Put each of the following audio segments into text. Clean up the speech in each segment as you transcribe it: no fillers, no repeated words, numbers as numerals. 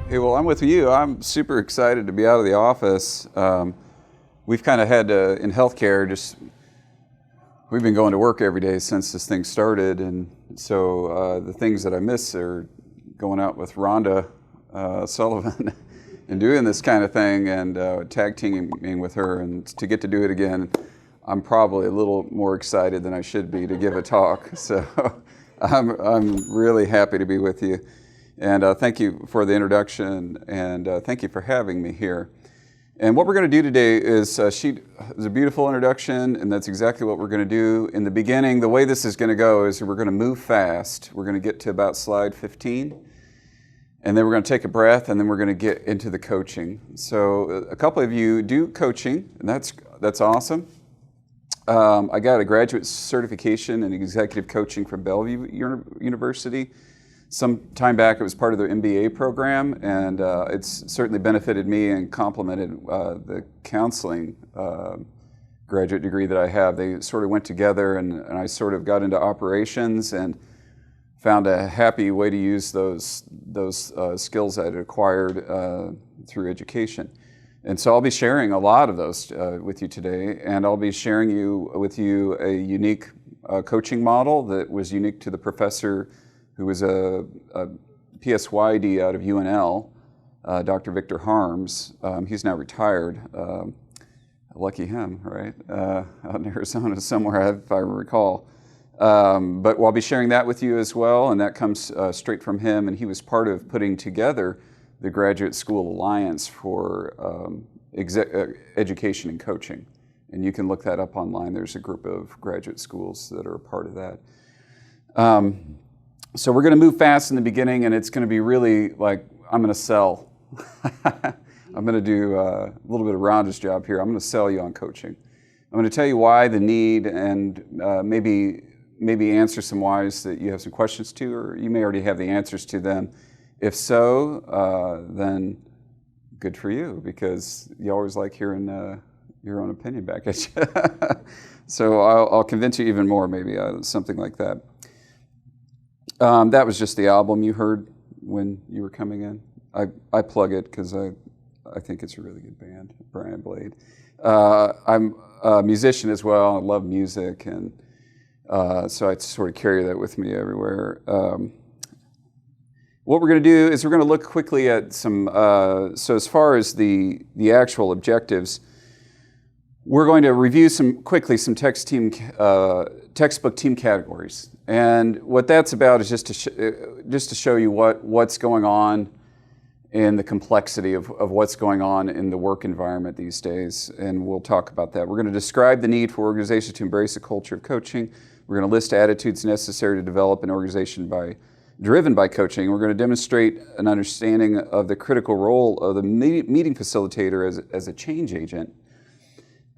Hey, well, I'm with you. I'm super excited to be out of the office. We've kind of had to, in healthcare, we've been going to work every day since this thing started, and so the things that I miss are going out with Rhonda Sullivan and doing this kind of thing and tag teaming with her, and to get to do it again, I'm probably a little more excited than I should be to give a talk. So I'm really happy to be with you. And thank you for the introduction, and thank you for having me here. And what we're going to do today is, she is a beautiful introduction, and that's exactly what we're going to do. In the beginning, the way this is going to go is we're going to move fast. We're going to get to about slide 15, and then we're going to take a breath, and then we're going to get into the coaching. So a couple of you do coaching, and that's awesome. I got a graduate certification in executive coaching from Bellevue University. Some time back, it was part of their MBA program, and it's certainly benefited me and complemented the counseling graduate degree that I have. They sort of went together, and I sort of got into operations and found a happy way to use those skills I had acquired through education. And so I'll be sharing a lot of those with you today, and I'll be sharing with you a unique coaching model that was unique to the professor who was a PSYD out of UNL, Dr. Victor Harms. He's now retired. Lucky him, right? Out in Arizona somewhere, if I recall. But I'll be sharing that with you as well, and that comes straight from him, and he was part of putting together the Graduate School Alliance for Education and Coaching. And you can look that up online. There's a group of graduate schools that are a part of that. So we're going to move fast in the beginning, and it's going to be really like I'm going to sell. I'm going to do a little bit of Rhonda's job here. I'm going to sell you on coaching. I'm going to tell you why the need, and maybe answer some whys that you have some questions to, or you may already have the answers to them. If so, then good for you, because you always like hearing your own opinion back at you. So I'll convince you even more, maybe something like that. That was just the album you heard when you were coming in. I plug it because I think it's a really good band, Brian Blade. I'm a musician as well. I love music, and so I sort of carry that with me everywhere. What we're going to do is we're going to look quickly at some, so as far as the actual objectives, we're going to review some textbook team categories. And what that's about is just to show you what's going on in the complexity of what's going on in the work environment these days. And we'll talk about that. We're going to describe the need for organizations to embrace a culture of coaching. We're going to list attitudes necessary to develop an organization driven by coaching. We're going to demonstrate an understanding of the critical role of the meeting facilitator as a change agent.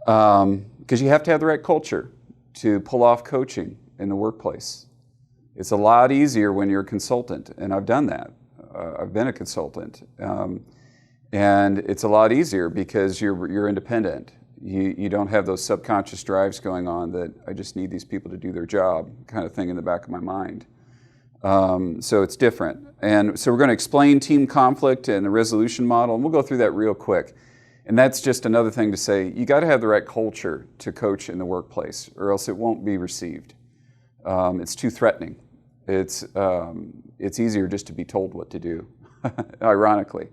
Because you have to have the right culture to pull off coaching in the workplace. It's a lot easier when you're a consultant, and I've done that. I've been a consultant, and it's a lot easier because you're independent. You don't have those subconscious drives going on that I just need these people to do their job kind of thing in the back of my mind. So it's different. And so we're going to explain team conflict and the resolution model, and we'll go through that real quick. And that's just another thing to say, you got to have the right culture to coach in the workplace, or else it won't be received. It's too threatening. It's easier just to be told what to do, ironically.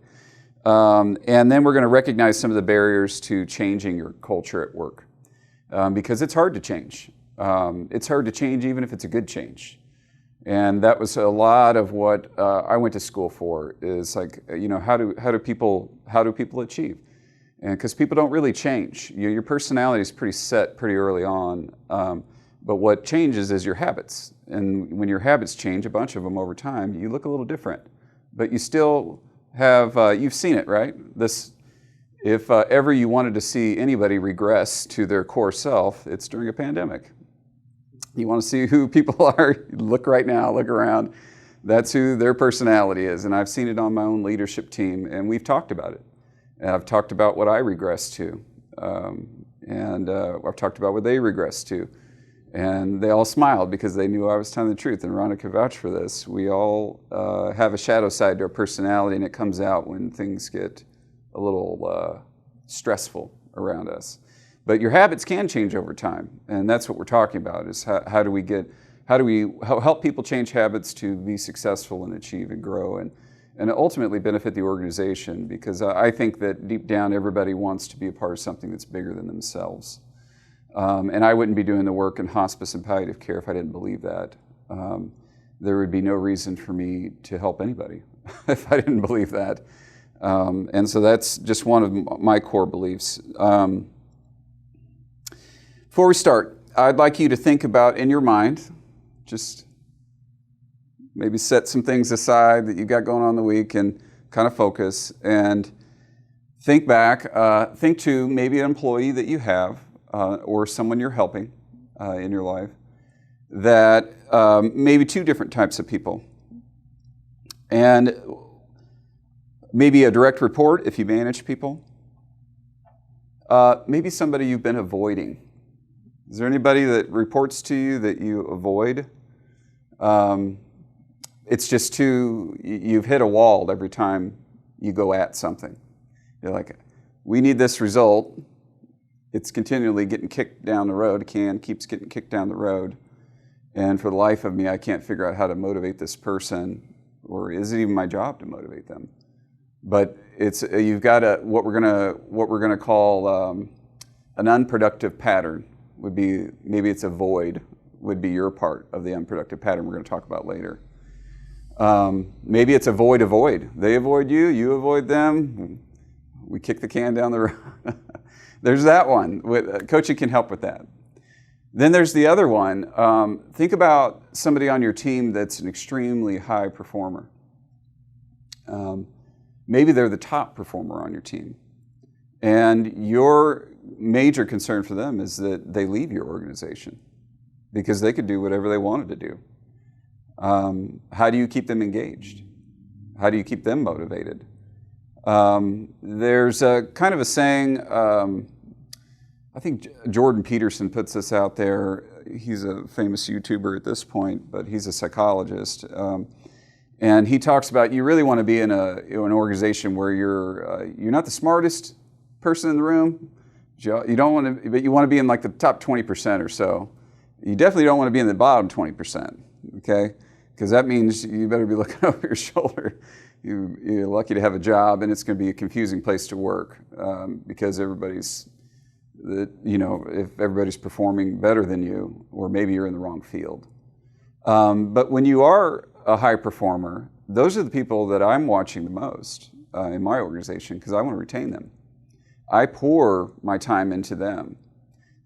And then we're going to recognize some of the barriers to changing your culture at work, because it's hard to change. It's hard to change even if it's a good change. And that was a lot of what I went to school for, is like, how do people achieve? And because people don't really change. Your personality is pretty set pretty early on, but what changes is your habits. And when your habits change, a bunch of them over time, you look a little different. But you still have, you've seen it, right? If ever you wanted to see anybody regress to their core self, it's during a pandemic. You want to see who people are, look right now, look around. That's who their personality is. And I've seen it on my own leadership team, and we've talked about it. And I've talked about what I regress to, and I've talked about what they regress to. And they all smiled because they knew I was telling the truth, and Rhonda could vouch for this. We all have a shadow side to our personality, and it comes out when things get a little stressful around us. But your habits can change over time, and that's what we're talking about, is how do we help people change habits to be successful and achieve and grow and ultimately benefit the organization, because I think that deep down everybody wants to be a part of something that's bigger than themselves. And I wouldn't be doing the work in hospice and palliative care if I didn't believe that. There would be no reason for me to help anybody if I didn't believe that. And so that's just one of my core beliefs. Before we start, I'd like you to think about in your mind, just maybe set some things aside that you got going on in the week and kind of focus and think back. Think to maybe an employee that you have or someone you're helping in your life, that maybe two different types of people. And maybe a direct report if you manage people. Maybe somebody you've been avoiding. Is there anybody that reports to you that you avoid? It's just you've hit a wall every time you go at something. You're like, we need this result. It's continually getting kicked down the road. Keeps getting kicked down the road. And for the life of me, I can't figure out how to motivate this person, or is it even my job to motivate them? But you've got what we're gonna call an unproductive pattern. Would be, maybe it's avoid, would be your part of the unproductive pattern we're going to talk about later. Maybe it's avoid. They avoid you, you avoid them. We kick the can down the road. There's that one. Coaching can help with that. Then there's the other one. Think about somebody on your team that's an extremely high performer. Maybe they're the top performer on your team. And your major concern for them is that they leave your organization because they could do whatever they wanted to do. How do you keep them engaged? How do you keep them motivated? There's a kind of a saying, I think Jordan Peterson puts this out there. He's a famous YouTuber at this point, but he's a psychologist. And he talks about you really want to be in an organization where you're not the smartest person in the room. You don't want to, but you want to be in like the top 20% or so. You definitely don't want to be in the bottom 20%, okay? Because that means you better be looking over your shoulder. You're lucky to have a job, and it's going to be a confusing place to work because if everybody's performing better than you, or maybe you're in the wrong field. But when you are a high performer, those are the people that I'm watching the most in my organization because I want to retain them. I pour my time into them.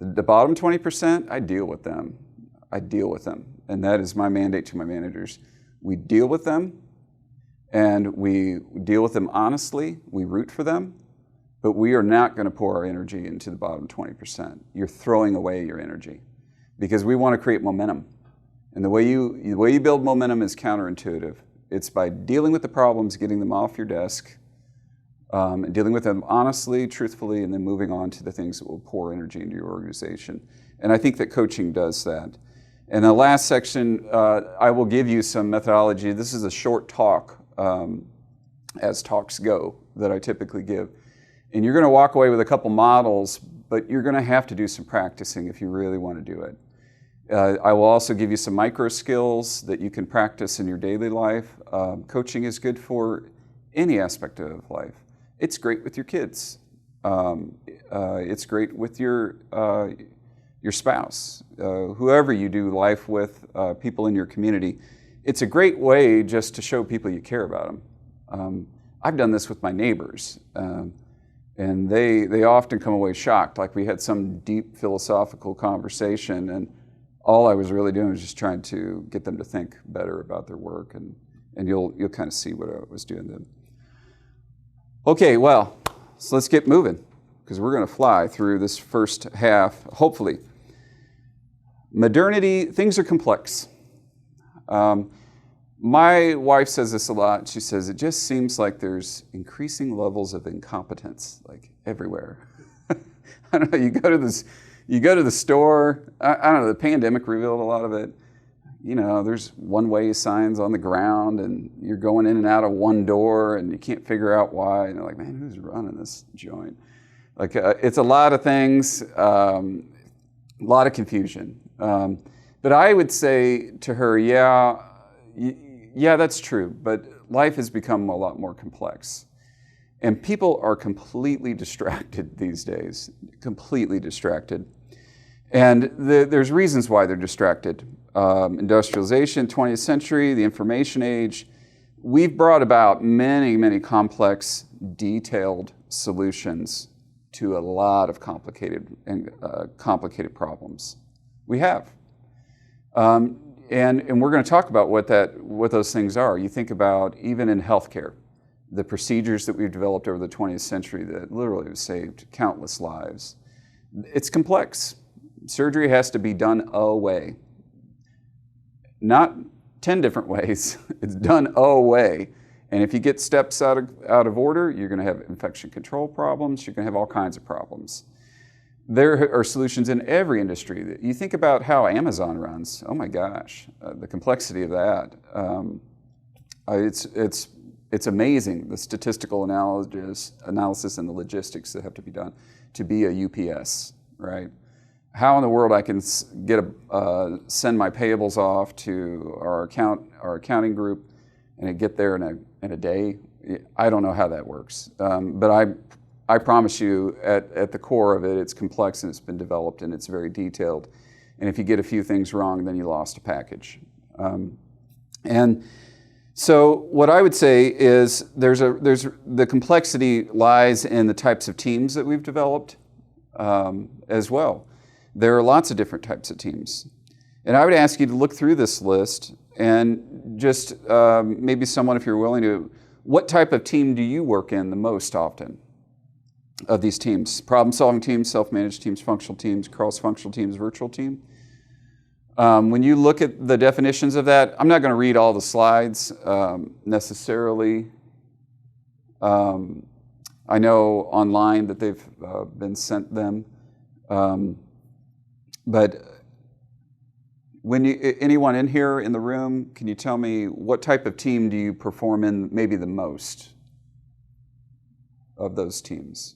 The bottom 20%, I deal with them. And that is my mandate to my managers. We deal with them, and we deal with them honestly. We root for them, but we are not going to pour our energy into the bottom 20%. You're throwing away your energy because we want to create momentum. And the way you build momentum is counterintuitive. It's by dealing with the problems, getting them off your desk, and dealing with them honestly, truthfully, and then moving on to the things that will pour energy into your organization. And I think that coaching does that. In the last section, I will give you some methodology. This is a short talk, as talks go, that I typically give. And you're going to walk away with a couple models, but you're going to have to do some practicing if you really want to do it. I will also give you some micro skills that you can practice in your daily life. Coaching is good for any aspect of life. It's great with your kids. It's great with your spouse, whoever you do life with, people in your community. It's a great way just to show people you care about them. I've done this with my neighbors, and they often come away shocked. Like we had some deep philosophical conversation, and all I was really doing was just trying to get them to think better about their work, and you'll kind of see what I was doing then. Okay, well, so let's get moving, because we're going to fly through this first half, hopefully. Modernity, things are complex. My wife says this a lot. She says, it just seems like there's increasing levels of incompetence, like everywhere. I don't know, you You go to the store, I don't know, the pandemic revealed a lot of it. You know, there's one-way signs on the ground, and you're going in and out of one door, and you can't figure out why. And you're like, man, who's running this joint? Like, it's a lot of things, a lot of confusion. But I would say to her, yeah, that's true, but life has become a lot more complex. And people are completely distracted these days, completely distracted. And there's reasons why they're distracted. Industrialization, 20th century, the information age. We've brought about many, many complex, detailed solutions to a lot of complicated problems. We have. And we're going to talk about what those things are. You think about even in healthcare, the procedures that we've developed over the 20th century that literally have saved countless lives. It's complex. Surgery has to be done a way. Not 10 different ways. It's done a way. And if you get steps out of order, you're going to have infection control problems. You're going to have all kinds of problems. There are solutions in every industry. You think about how Amazon runs. Oh my gosh, the complexity of that. It's amazing, the statistical analysis and the logistics that have to be done to be a UPS, right? How in the world I can send my payables off to our accounting group and it get there in a day? I don't know how that works, but I promise you, at the core of it, it's complex and it's been developed and it's very detailed. And if you get a few things wrong, then you lost a package. And so what I would say is the complexity lies in the types of teams that we've developed as well. There are lots of different types of teams. And I would ask you to look through this list and just maybe someone, if you're willing to, what type of team do you work in the most often of these teams? Problem-solving teams, self-managed teams, functional teams, cross-functional teams, virtual team. When you look at the definitions of that, I'm not going to read all the slides necessarily. I know online that they've been sent them. But when anyone in here in the room, can you tell me what type of team do you perform in maybe the most of those teams?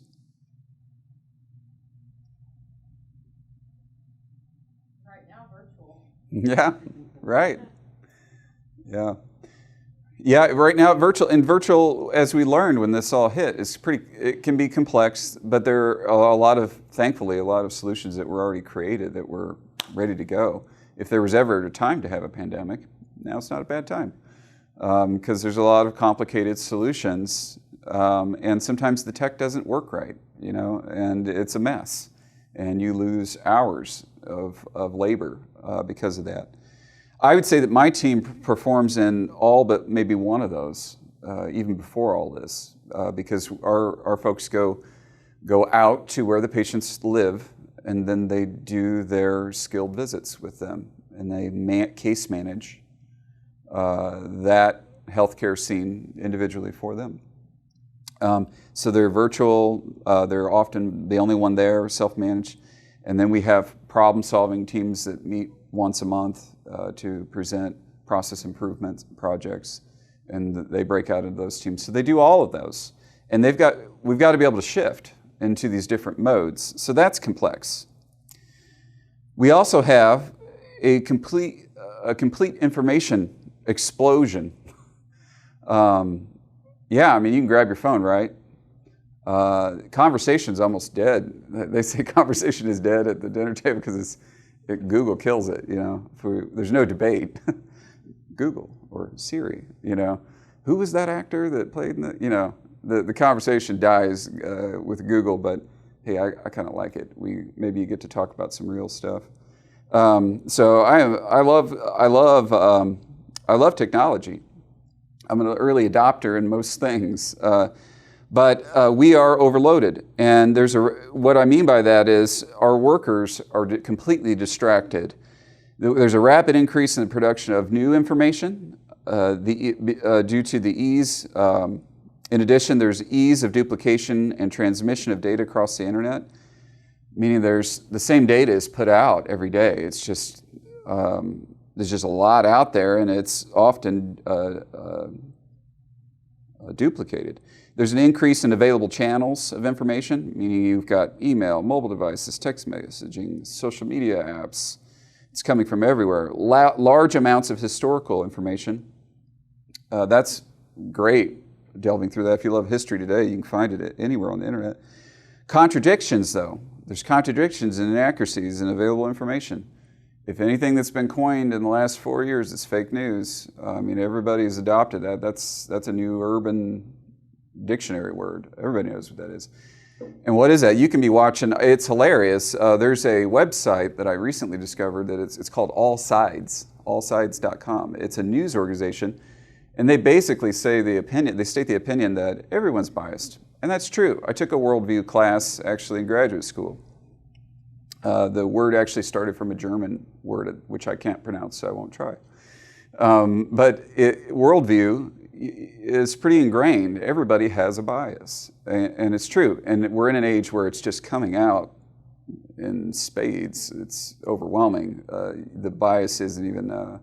Right now, virtual. Yeah, right. Yeah. Yeah, right now virtual, as we learned when this all hit, it can be complex, but there are thankfully a lot of solutions that were already created that were ready to go. If there was ever a time to have a pandemic, now it's not a bad time, because there's a lot of complicated solutions, and sometimes the tech doesn't work right, and it's a mess, and you lose hours of labor because of that. I would say that my team performs in all but maybe one of those, even before all this, because our folks go out to where the patients live, and then they do their skilled visits with them, and they case manage that healthcare scene individually for them. So they're virtual, they're often the only one there, self-managed, and then we have problem-solving teams that meet once a month to present process improvement projects, and they break out into those teams. So they do all of those, and we've got to be able to shift into these different modes. So that's complex. We also have a complete information explosion. Yeah, I mean, you can grab your phone, right? Conversation's almost dead. They say conversation is dead at the dinner table because Google kills it, there's no debate. Google or Siri, who was that actor that played in the conversation dies with Google, but hey, I kind of like it. Maybe you get to talk about some real stuff. So I love technology. I'm an early adopter in most things, but we are overloaded. And what I mean by that is our workers are completely distracted. There's a rapid increase in the production of new information due to the ease. In addition, there's ease of duplication and transmission of data across the internet. meaning there's the same data is put out every day. It's just there's just a lot out there, and it's often duplicated. There's an increase in available channels of information, meaning you've got email, mobile devices, text messaging, social media apps. It's coming from everywhere. Large amounts of historical information. That's great, delving through that. If you love history today, you can find it anywhere on the internet. Contradictions, though. There's contradictions and inaccuracies in available information. If anything that's been coined in the last 4 years is fake news, I mean, everybody's adopted that. That's a new urban dictionary word. Everybody knows what that is. And what is that? You can be watching, it's hilarious. There's a website that I recently discovered that it's called All Sides, allsides.com. It's a news organization, and they basically say they state the opinion that everyone's biased. And that's true. I took a worldview class actually in graduate school. The word actually started from a German word, which I can't pronounce, so I won't try. But worldview is pretty ingrained. Everybody has a bias, and it's true. And we're in an age where it's just coming out in spades. It's overwhelming. The bias isn't even,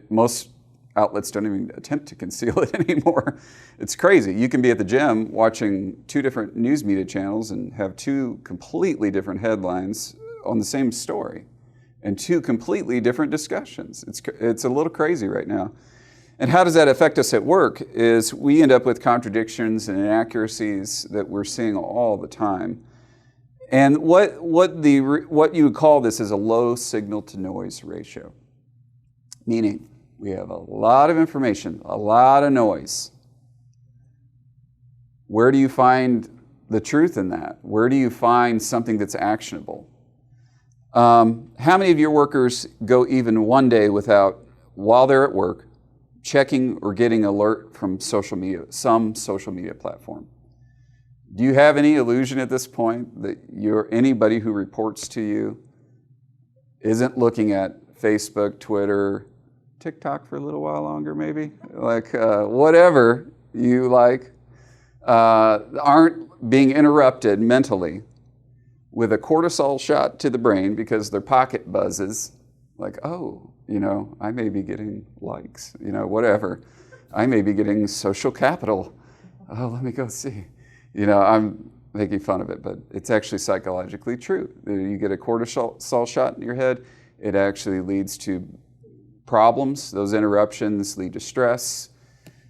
most outlets don't even attempt to conceal it anymore. It's crazy. You can be at the gym watching 2 different news media channels and have 2 completely different headlines on the same story and 2 completely different discussions. It's a little crazy right now. And how does that affect us at work is we end up with contradictions and inaccuracies that we're seeing all the time. And what you would call this is a low signal to noise ratio, meaning we have a lot of information, a lot of noise. Where do you find the truth in that? Where do you find something that's actionable? How many of your workers go even one day without, while they're at work, checking or getting alert from social media, some social media platform? Do you have any illusion at this point that anybody who reports to you isn't looking at Facebook, Twitter, TikTok for a little while longer maybe? Like whatever you like, aren't being interrupted mentally with a cortisol shot to the brain because their pocket buzzes, like, oh, I may be getting likes, whatever. I may be getting social capital. Oh, let me go see. I'm making fun of it, but it's actually psychologically true. You get a cortisol shot in your head, it actually leads to problems. Those interruptions lead to stress.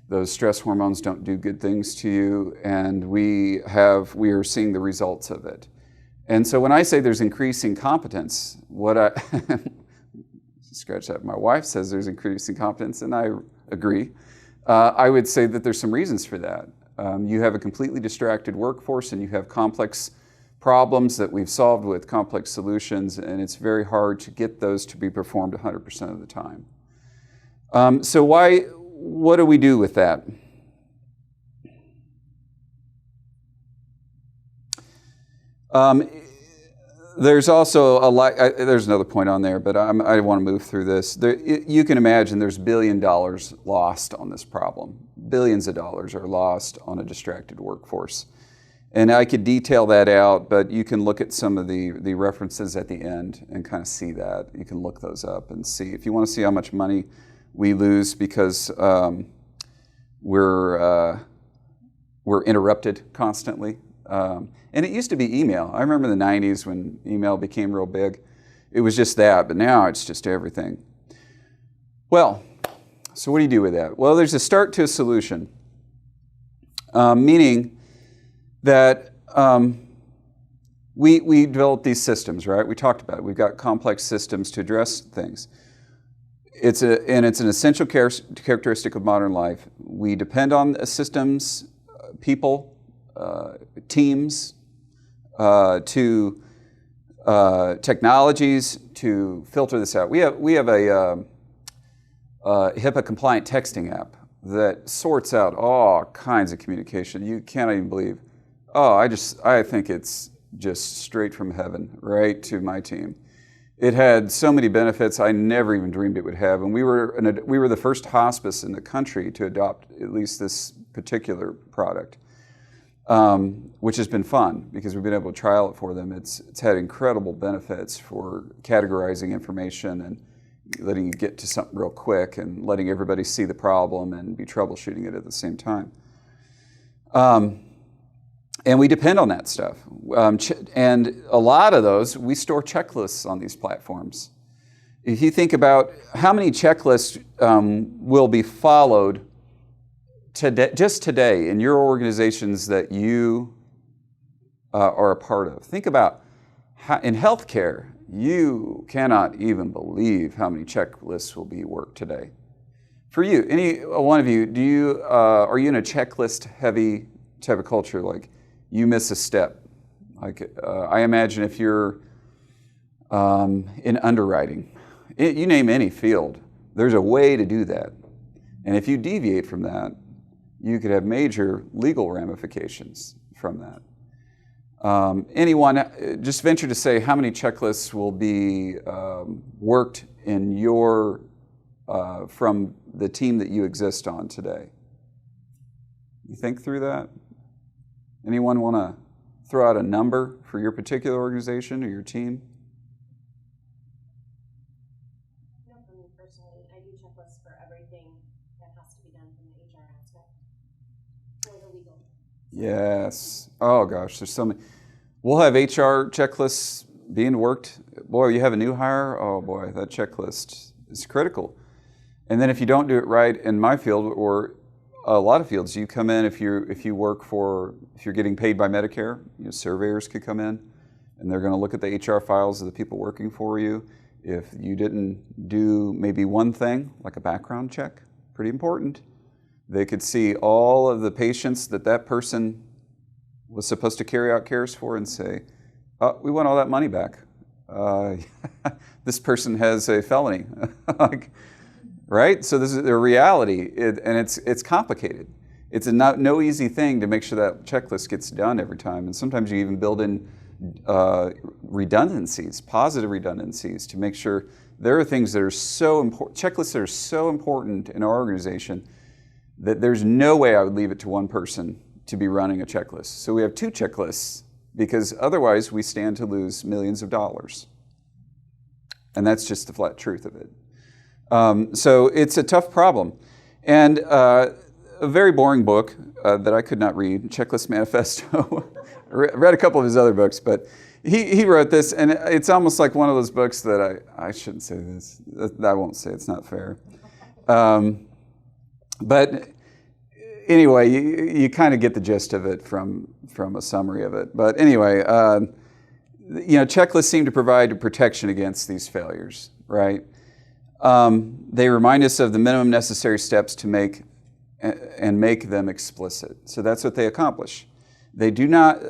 Those stress hormones don't do good things to you, and we are seeing the results of it. And so when I say there's increasing competence, scratch that. My wife says there's increasing competence, and I agree. I would say that there's some reasons for that. You have a completely distracted workforce, and you have complex problems that we've solved with complex solutions, and it's very hard to get those to be performed 100% of the time. So what do we do with that? There's also there's another point on there, but I want to move through this. You can imagine there's $1 billion lost on this problem. Billions of dollars are lost on a distracted workforce. And I could detail that out, but you can look at some of the references at the end and kind of see that. You can look those up and see. If you want to see how much money we lose because we're interrupted constantly. And it used to be email. I remember in the 90s when email became real big. It was just that, but now it's just everything. Well, so what do you do with that? Well, there's a start to a solution, meaning that we developed these systems, right? We talked about it. We've got complex systems to address things. It's an essential characteristic of modern life. We depend on systems, people, teams, to technologies to filter this out. We have a HIPAA-compliant texting app that sorts out all kinds of communication. You can't even believe. Oh, I think it's just straight from heaven, right to my team. It had so many benefits I never even dreamed it would have, and we were the first hospice in the country to adopt at least this particular product. which has been fun because we've been able to trial it for them. It's had incredible benefits for categorizing information and letting you get to something real quick and letting everybody see the problem and be troubleshooting it at the same time. And we depend on that stuff. And a lot of those, we store checklists on these platforms. If you think about how many checklists will be followed today, just today in your organizations that you are a part of. Think about how, in healthcare, you cannot even believe how many checklists will be worked today. For you, any one of you, are you in a checklist-heavy type of culture? Like, you miss a step. Like, I imagine if you're in underwriting, you name any field, there's a way to do that. And if you deviate from that, you could have major legal ramifications from that. Anyone, just venture to say how many checklists will be worked in your, from the team that you exist on today? You think through that? Anyone want to throw out a number for your particular organization or your team? Not for me personally. I do checklists for everything that has to be done from the HR aspect or the legal. Yes. Oh gosh, there's so many. We'll have HR checklists being worked. Boy, you have a new hire. Oh boy, that checklist is critical. And then if you don't do it right in my field or a lot of fields, you come in if you're getting paid by Medicare, surveyors could come in and they're going to look at the HR files of the people working for you. If you didn't do maybe one thing, like a background check, pretty important, they could see all of the patients that person was supposed to carry out cares for and say, oh, we want all that money back. This person has a felony. Right? So this is the reality, and it's complicated. It's no easy thing to make sure that checklist gets done every time, and sometimes you even build in redundancies, positive redundancies, to make sure there are things that are so important, checklists that are so important in our organization that there's no way I would leave it to one person to be running a checklist. So we have 2 checklists because otherwise we stand to lose millions of dollars. And that's just the flat truth of it. So it's a tough problem. And a very boring book that I could not read, Checklist Manifesto. Read a couple of his other books, but he wrote this, and it's almost like one of those books that I shouldn't say this. I won't say, it's not fair. But anyway, you kind of get the gist of it from a summary of it. But anyway, checklists seem to provide protection against these failures, right? They remind us of the minimum necessary steps to make them explicit. So that's what they accomplish. They not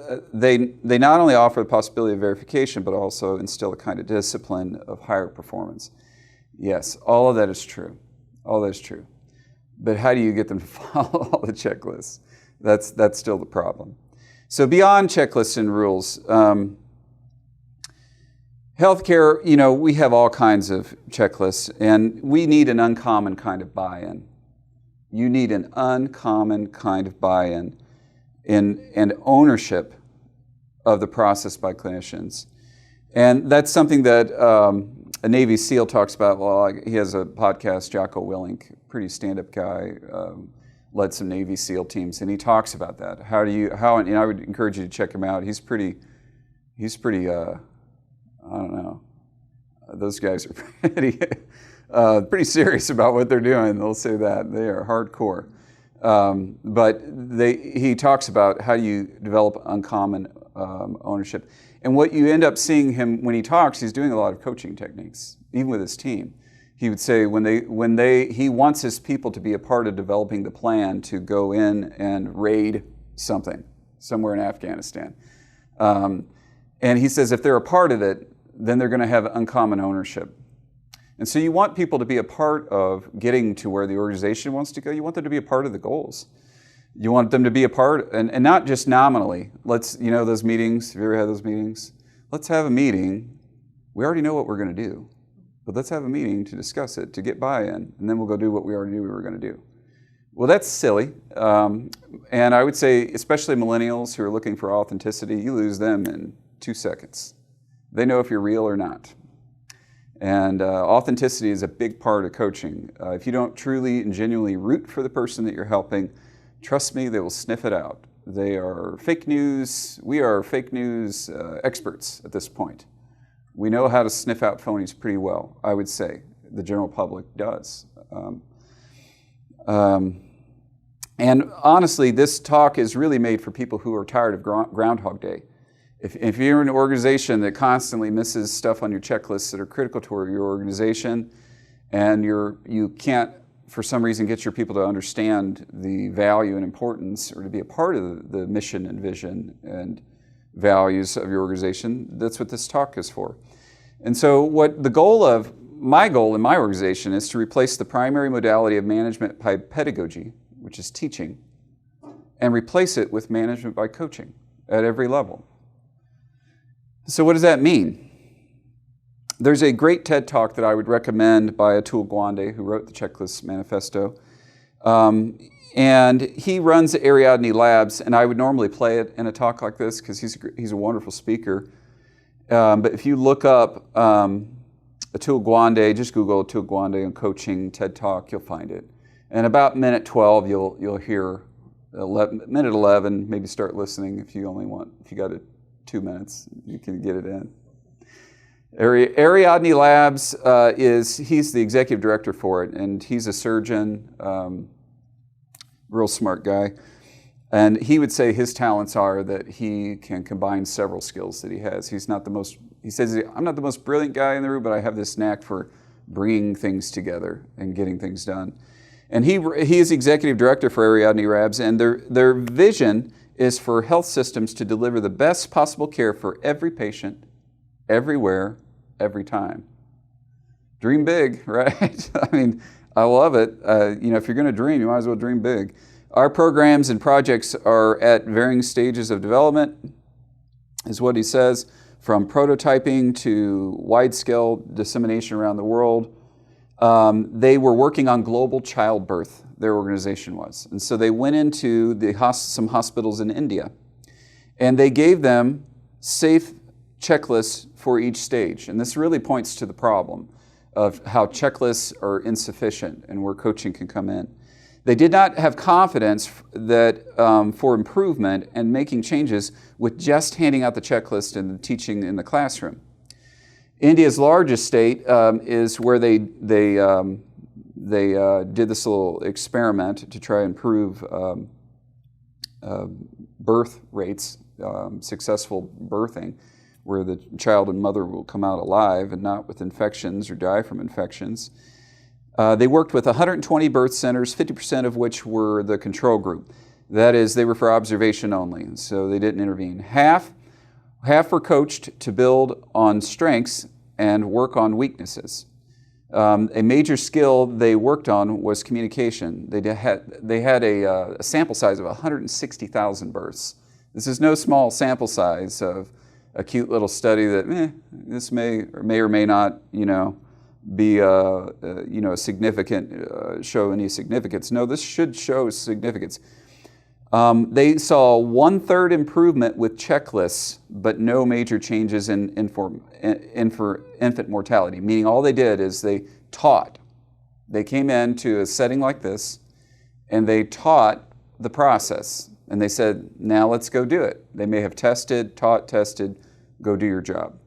only offer the possibility of verification, but also instill a kind of discipline of higher performance. Yes, all of that is true. All that is true. But how do you get them to follow all the checklists? That's still the problem. So beyond checklists and rules, healthcare, we have all kinds of checklists, and we need an uncommon kind of buy-in. You need an uncommon kind of buy-in and ownership of the process by clinicians. And that's something that a Navy SEAL talks about. Well, he has a podcast, Jocko Willink, pretty stand-up guy, led some Navy SEAL teams, and he talks about that. And I would encourage you to check him out. He's pretty, I don't know. Those guys are pretty serious about what they're doing. They'll say that. They are hardcore. But he talks about how you develop uncommon ownership. And what you end up seeing him when he talks, he's doing a lot of coaching techniques, even with his team. He would say he wants his people to be a part of developing the plan to go in and raid something somewhere in Afghanistan. And he says if they're a part of it, then they're going to have uncommon ownership. And so you want people to be a part of getting to where the organization wants to go. You want them to be a part of the goals. You want them to be a part, and not just nominally. Those meetings, have you ever had those meetings? Let's have a meeting. We already know what we're going to do, but let's have a meeting to discuss it, to get buy-in, and then we'll go do what we already knew we were going to do. Well, that's silly. And I would say, especially millennials who are looking for authenticity, you lose them in 2 seconds. They know if you're real or not. And authenticity is a big part of coaching. If you don't truly and genuinely root for the person that you're helping, trust me, they will sniff it out. They are fake news. We are fake news experts at this point. We know how to sniff out phonies pretty well, I would say. The general public does. And honestly, this talk is really made for people who are tired of Groundhog Day. If you're in an organization that constantly misses stuff on your checklists that are critical to your organization, and you can't, for some reason, get your people to understand the value and importance or to be a part of the mission and vision and values of your organization, that's what this talk is for. And so my goal in my organization is to replace the primary modality of management by pedagogy, which is teaching, and replace it with management by coaching at every level. So what does that mean? There's a great TED Talk that I would recommend by Atul Gawande, who wrote the Checklist Manifesto. And he runs Ariadne Labs, and I would normally play it in a talk like this because he's a wonderful speaker. But if you look up Atul Gawande, just Google Atul Gawande on coaching TED Talk, you'll find it. And about minute 12, you'll hear minute 11, maybe start listening if you got 2 minutes, you can get it in. Ariadne Labs he's the executive director for it, and he's a surgeon, real smart guy. And he would say his talents are that he can combine several skills that he has. He says, I'm not the most brilliant guy in the room, but I have this knack for bringing things together and getting things done. And he is the executive director for Ariadne Labs, and their vision is for health systems to deliver the best possible care for every patient, everywhere, every time. Dream big, right? I mean, I love it. If you're going to dream, you might as well dream big. Our programs and projects are at varying stages of development, is what he says, from prototyping to wide-scale dissemination around the world. They were working on global childbirth, their organization was. And so they went into some hospitals in India, and they gave them safe checklists for each stage. And this really points to the problem of how checklists are insufficient and where coaching can come in. They did not have confidence that for improvement and making changes with just handing out the checklist and teaching in the classroom. India's largest state is where they did this little experiment to try and improve birth rates, successful birthing, where the child and mother will come out alive and not with infections or die from infections. They worked with 120 birth centers, 50% of which were the control group. That is, they were for observation only, so they didn't intervene. Half were coached to build on strengths and work on weaknesses. A major skill they worked on was communication. They had a sample size of 160,000 births. This is no small sample size of a cute little study that this may or may not, be significant, show any significance. No, this should show significance. They saw 1/3 improvement with checklists, but no major changes in infant mortality, meaning all they did is they taught. They came into a setting like this, and they taught the process. And they said, now let's go do it. They may have tested, go do your job.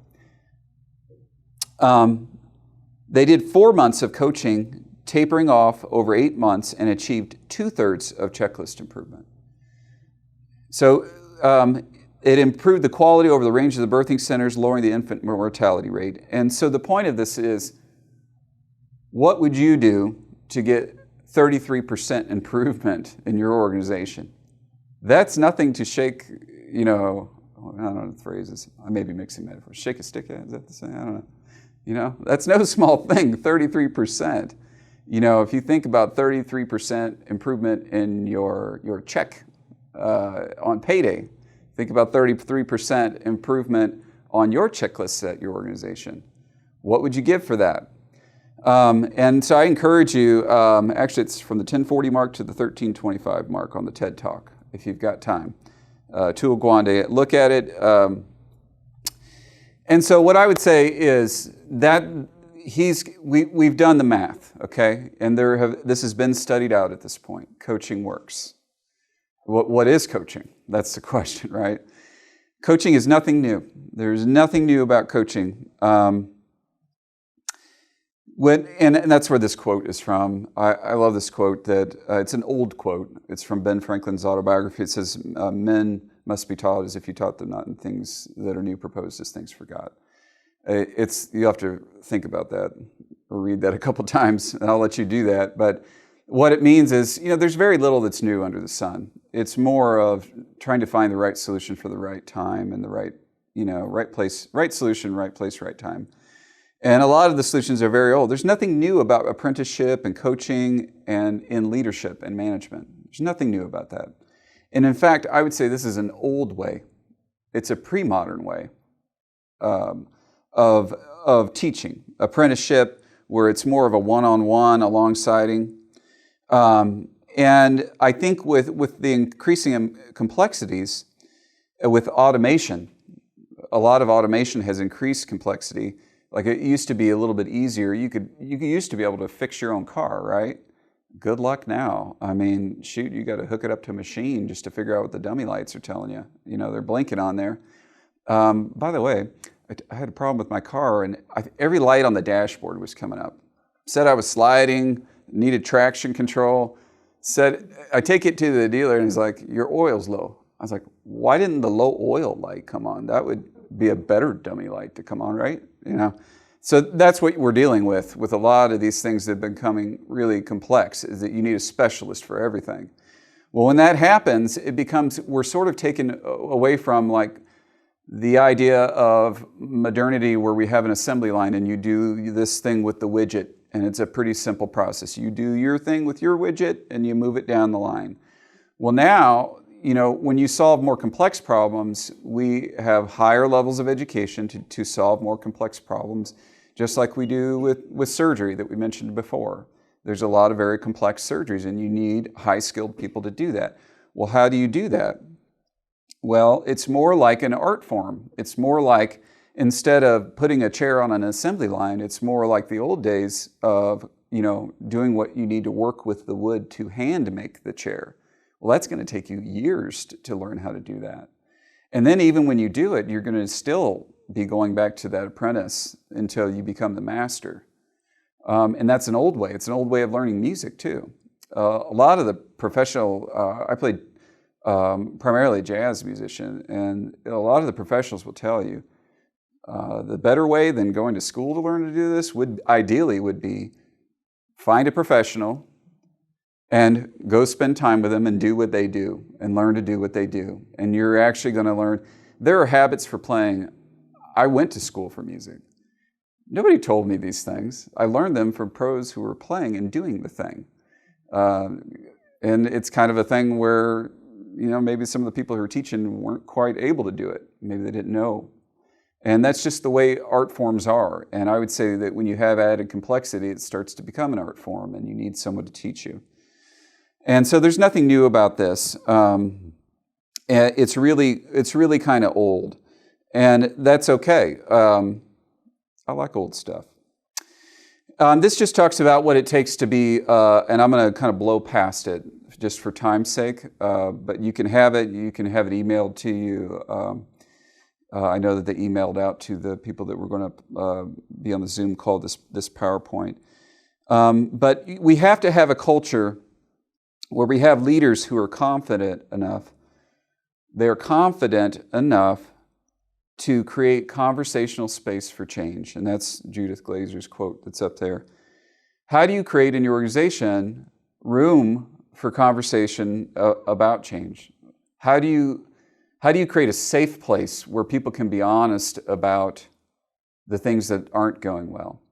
They did 4 months of coaching, tapering off over 8 months, and achieved 2/3 of checklist improvement. So it improved the quality over the range of the birthing centers, lowering the infant mortality rate. And so the point of this is, what would you do to get 33% improvement in your organization? That's nothing to shake, I don't know the phrases. I may be mixing metaphors. Shake a stick at, is that the saying? I don't know. That's no small thing, 33%. If you think about 33% improvement in your check on payday, think about 33% improvement on your checklists at your organization. What would you give for that? And so I encourage you, actually it's from the 1040 mark to the 1325 mark on the TED Talk, if you've got time. Tua Gwande, look at it. And so what I would say is that we've done the math, okay? And this has been studied out at this point. Coaching works. What is coaching? That's the question, right? Coaching is nothing new. There's nothing new about coaching. And that's where this quote is from. I love this quote that it's an old quote. It's from Ben Franklin's autobiography. It says, men must be taught as if you taught them not in things that are new, proposed as things forgot. You have to think about that or read that a couple times, and I'll let you do that. But what it means is, there's very little that's new under the sun. It's more of trying to find the right solution for the right time and the right place, right solution, right place, right time. And a lot of the solutions are very old. There's nothing new about apprenticeship and coaching and in leadership and management. There's nothing new about that. And in fact, I would say this is an old way. It's a pre-modern way of teaching. Apprenticeship, where it's more of a one-on-one alongsiding. And I think with the increasing complexities, with automation, a lot of automation has increased complexity. Like it used to be a little bit easier. You used to be able to fix your own car, right? Good luck now. I mean, shoot, you got to hook it up to a machine just to figure out what the dummy lights are telling you. They're blinking on there. By the way, I had a problem with my car, and every light on the dashboard was coming up. Said I was sliding, needed traction control. Said, I take it to the dealer, and he's like, your oil's low. I was like, why didn't the low oil light come on? That would be a better dummy light to come on, right? So that's what we're dealing with a lot of these things that have been becoming really complex, is that you need a specialist for everything. Well, when that happens, we're sort of taken away from like the idea of modernity where we have an assembly line and you do this thing with the widget, and it's a pretty simple process. You do your thing with your widget and you move it down the line. Well, now, when you solve more complex problems, we have higher levels of education to solve more complex problems, just like we do with surgery that we mentioned before. There's a lot of very complex surgeries, and you need high-skilled people to do that. Well, how do you do that? Well, it's more like an art form. It's more like, instead of putting a chair on an assembly line, it's more like the old days of, doing what you need to work with the wood to hand make the chair. Well, that's going to take you years to learn how to do that. And then even when you do it, you're going to still be going back to that apprentice until you become the master. And that's an old way. It's an old way of learning music too. A lot of the professional, I played primarily jazz musician, and a lot of the professionals will tell you the better way than going to school to learn to do this would be find a professional and go spend time with them and do what they do and learn to do what they do. And you're actually going to learn. There are habits for playing. I went to school for music. Nobody told me these things. I learned them from pros who were playing and doing the thing. And it's kind of a thing where, maybe some of the people who are teaching weren't quite able to do it. Maybe they didn't know. And that's just the way art forms are. And I would say that when you have added complexity, it starts to become an art form, and you need someone to teach you. And so there's nothing new about this. It's really kind of old, and that's okay. I like old stuff. This just talks about what it takes to be, and I'm going to kind of blow past it just for time's sake, but you can have it. You can have it emailed to you. I know that they emailed out to the people that were going to be on the Zoom call this PowerPoint. But we have to have a culture where we have leaders who are confident enough. They're confident enough to create conversational space for change. And that's Judith Glazer's quote that's up there. How do you create in your organization room for conversation about change? How do you create a safe place where people can be honest about the things that aren't going well?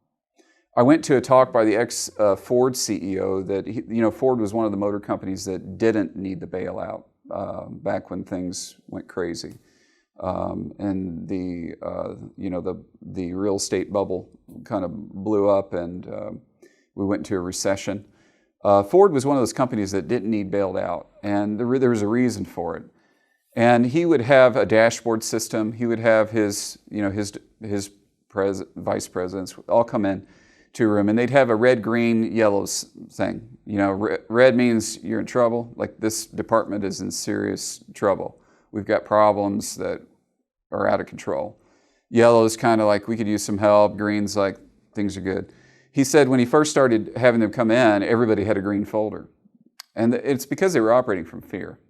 I went to a talk by the ex-Ford CEO that, Ford was one of the motor companies that didn't need the bailout back when things went crazy. And the real estate bubble kind of blew up and we went into a recession. Ford was one of those companies that didn't need bailed out, and there was a reason for it. And he would have a dashboard system. He would have his vice presidents all come in to a room, and they'd have a red, green, yellow thing. Red means you're in trouble. Like, this department is in serious trouble. We've got problems that are out of control. Yellow is kind of like we could use some help. Green's like things are good. He said when he first started having them come in, everybody had a green folder. And it's because they were operating from fear.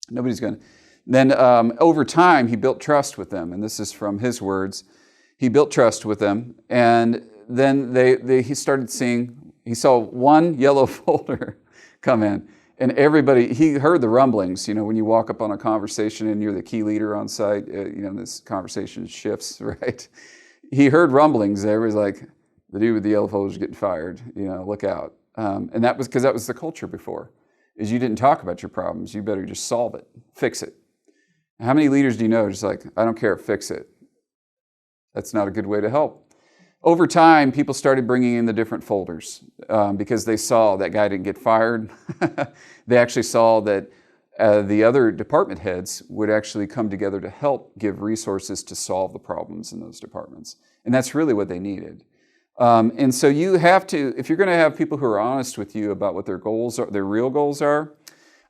Nobody's going to. Then over time, he built trust with them. And this is from his words. He built trust with them. And then he started seeing, he saw one yellow folder come in. And everybody, he heard the rumblings. When you walk up on a conversation and you're the key leader on site, this conversation shifts, right? He heard rumblings. Everybody's like, the dude with the yellow folder is getting fired. Look out. And that was because that was the culture before, is you didn't talk about your problems. You better just solve it, fix it. How many leaders do you know just like, I don't care, fix it? That's not a good way to help. Over time, people started bringing in the different folders because they saw that guy didn't get fired. They actually saw that the other department heads would actually come together to help give resources to solve the problems in those departments. And that's really what they needed. And so you have to, if you're going to have people who are honest with you about what their goals are, their real goals are,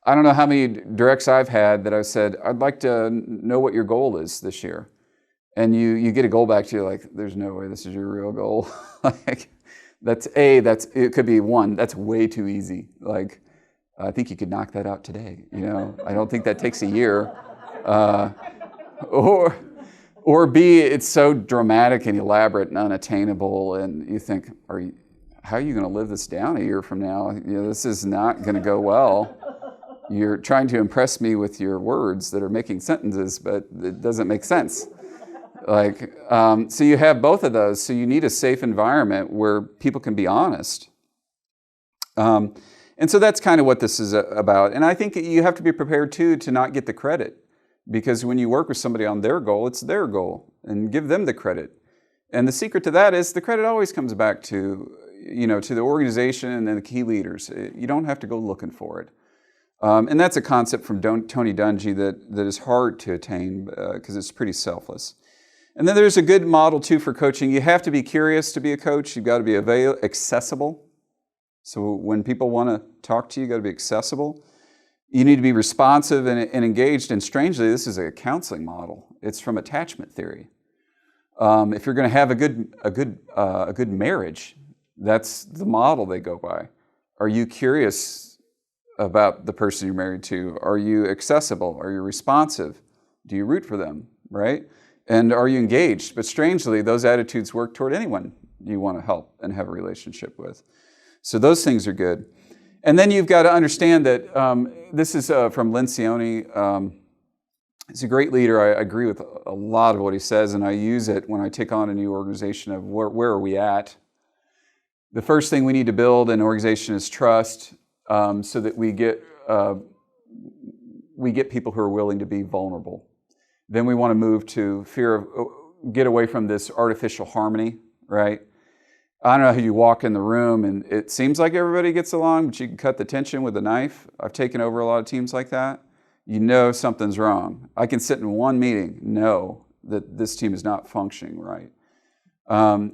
I don't know how many directs I've had that I've said, I'd like to know what your goal is this year. And you get a goal back to you like, there's no way this is your real goal. Like, it could be 1, that's way too easy. Like, I think you could knock that out today. I don't think that takes a year. Or B, it's so dramatic and elaborate and unattainable, and you think, how are you going to live this down a year from now? This is not going to go well. You're trying to impress me with your words that are making sentences, but it doesn't make sense. So you have both of those. So you need a safe environment where people can be honest. And so that's kind of what this is about. And I think you have to be prepared too to not get the credit. Because when you work with somebody on their goal, it's their goal, and give them the credit. And the secret to that is the credit always comes back to the organization and the key leaders. You don't have to go looking for it. And that's a concept from Tony Dungy that is hard to attain because it's pretty selfless. And then there's a good model too for coaching. You have to be curious to be a coach. You've got to be accessible. So when people want to talk to you, you've got to be accessible. You need to be responsive and engaged. And strangely, this is a counseling model. It's from attachment theory. If you're going to have a good marriage, that's the model they go by. Are you curious about the person you're married to? Are you accessible? Are you responsive? Do you root for them, right? And are you engaged? But strangely, those attitudes work toward anyone you want to help and have a relationship with. So those things are good. And then you've got to understand that this is from Lencioni. He's a great leader. I agree with a lot of what he says, and I use it when I take on a new organization of where are we at. The first thing we need to build in an organization is trust, so that we get people who are willing to be vulnerable. Then we want to move to get away from this artificial harmony, right? I don't know how you walk in the room and it seems like everybody gets along, but you can cut the tension with a knife. I've taken over a lot of teams like that. You know something's wrong. I can sit in one meeting, know that this team is not functioning right.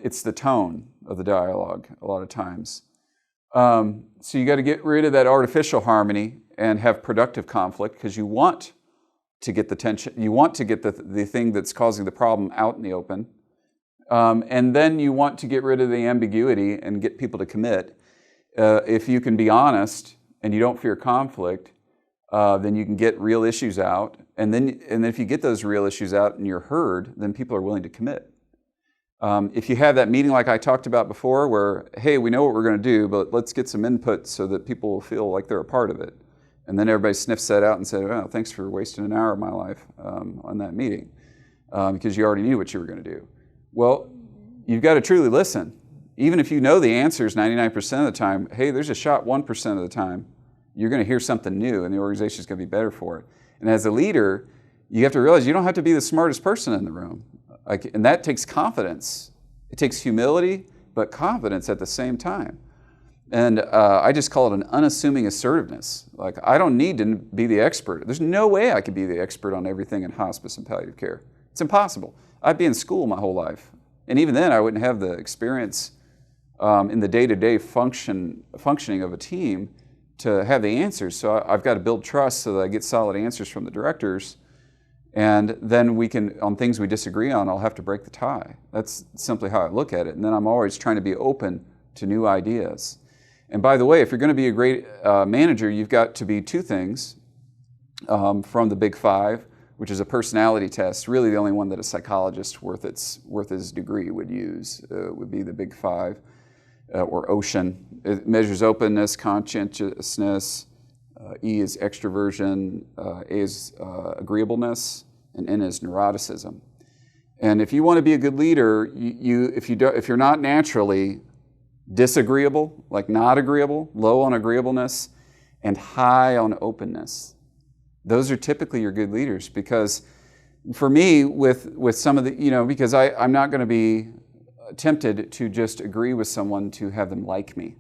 It's the tone of the dialogue a lot of times. So you got to get rid of that artificial harmony and have productive conflict because you want to get the tension, you want to get the thing that's causing the problem out in the open. And then you want to get rid of the ambiguity and get people to commit. If you can be honest and you don't fear conflict, then you can get real issues out. And then if you get those real issues out and you're heard, then people are willing to commit. If you have that meeting like I talked about before where, hey, we know what we're going to do, but let's get some input so that people will feel like they're a part of it. And then everybody sniffs that out and says, oh, thanks for wasting an hour of my life on that meeting because you already knew what you were going to do. Well, you've got to truly listen. Even if you know the answers 99% of the time, hey, there's a shot 1% of the time, you're going to hear something new and the organization is going to be better for it. And as a leader, you have to realize you don't have to be the smartest person in the room. And that takes confidence It takes humility, but confidence at the same time. And I just call it an unassuming assertiveness. Like, I don't need to be the expert. There's no way I could be the expert on everything in hospice and palliative care. It's impossible. I'd be in school my whole life. And even then, I wouldn't have the experience in the day-to-day functioning of a team to have the answers. So I've got to build trust so that I get solid answers from the directors. And then we can, on things we disagree on, I'll have to break the tie. That's simply how I look at it. And then I'm always trying to be open to new ideas. And by the way, if you're going to be a great manager, you've got to be two things from the Big Five, which is a personality test. Really the only one that a psychologist worth his degree would use would be the Big Five, or OCEAN. It measures openness, conscientiousness, E is extroversion, A is agreeableness, and N is neuroticism. And if you want to be a good leader, if you're not naturally disagreeable, like not agreeable, low on agreeableness, and high on openness, those are typically your good leaders. Because for me, with some of the, because I'm not going to be tempted to just agree with someone to have them like me.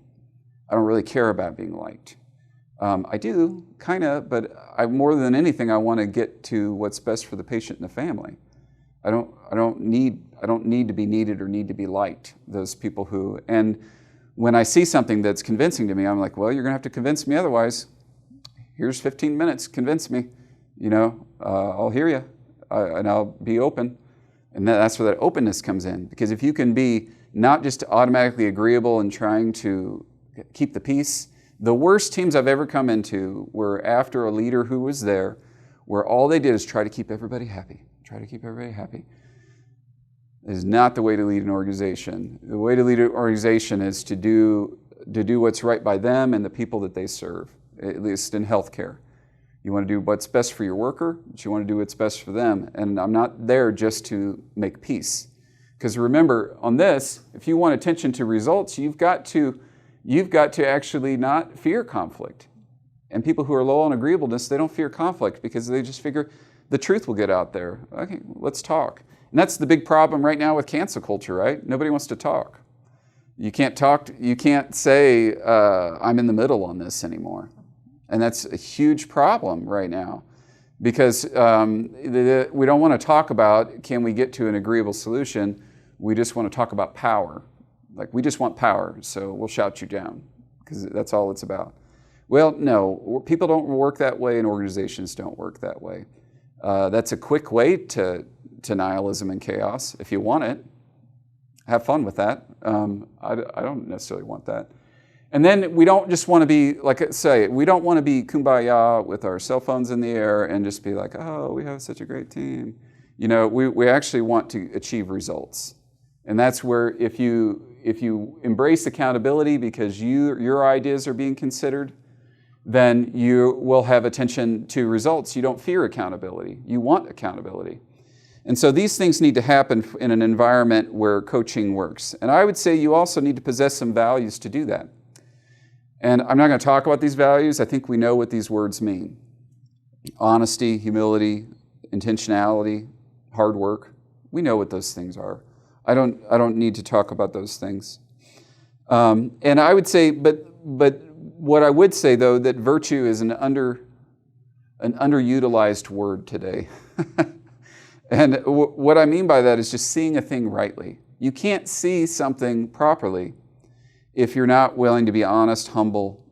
I don't really care about being liked. I do, kind of, but more than anything, I want to get to what's best for the patient and the family. I don't need to be needed or need to be liked. Those people who, and when I see something that's convincing to me, I'm like, well, you're going to have to convince me otherwise. Here's 15 minutes, convince me. I'll hear you, and I'll be open. And that's where that openness comes in. Because if you can be not just automatically agreeable and trying to keep the peace, the worst teams I've ever come into were after a leader who was there, where all they did is try to keep everybody happy. It is not the way to lead an organization. The way to lead an organization is to do what's right by them and the people that they serve, at least in healthcare. You want to do what's best for your worker, but you want to do what's best for them. And I'm not there just to make peace. Because remember, on this, if you want attention to results, you've got to actually not fear conflict. And people who are low on agreeableness, they don't fear conflict because they just figure the truth will get out there. Okay, let's talk. And that's the big problem right now with cancel culture, right? Nobody wants to talk. You can't say, I'm in the middle on this anymore. And that's a huge problem right now because we don't want to talk about, can we get to an agreeable solution? We just want to talk about power. Like, we just want power, so we'll shout you down because that's all it's about. Well, no, people don't work that way and organizations don't work that way. That's a quick way to nihilism and chaos. If you want it, have fun with that. I don't necessarily want that. And then we don't just want to be, like I say, we don't want to be kumbaya with our cell phones in the air and just be like, oh, we have such a great team. We actually want to achieve results. And that's where if you embrace accountability because your ideas are being considered, then you will have attention to results. You don't fear accountability. You want accountability. And so these things need to happen in an environment where coaching works. And I would say you also need to possess some values to do that. And I'm not going to talk about these values. I think we know what these words mean. Honesty, humility, intentionality, hard work. We know what those things are. I don't need to talk about those things. And I would say, but what I would say though, that virtue is an underutilized word today. And what I mean by that is just seeing a thing rightly. You can't see something properly if you're not willing to be honest, humble,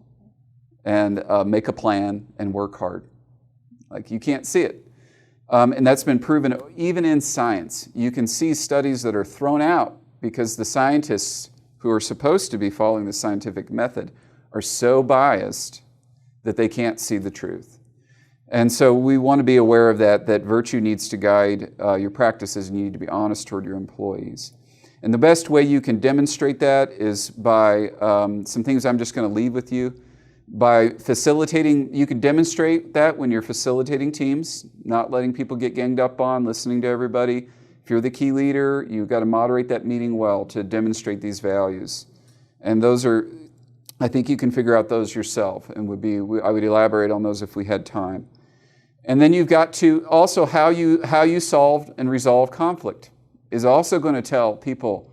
and make a plan and work hard. Like, you can't see it. And that's been proven even in science. You can see studies that are thrown out because the scientists who are supposed to be following the scientific method are so biased that they can't see the truth. And so we want to be aware of that virtue needs to guide your practices, and you need to be honest toward your employees. And the best way you can demonstrate that is by some things I'm just going to leave with you. By facilitating, you can demonstrate that when you're facilitating teams, not letting people get ganged up on, listening to everybody. If you're the key leader, you've got to moderate that meeting well to demonstrate these values. And those are, I think you can figure out those yourself, and I would elaborate on those if we had time. And then you've got to also how you solve and resolve conflict is also going to tell people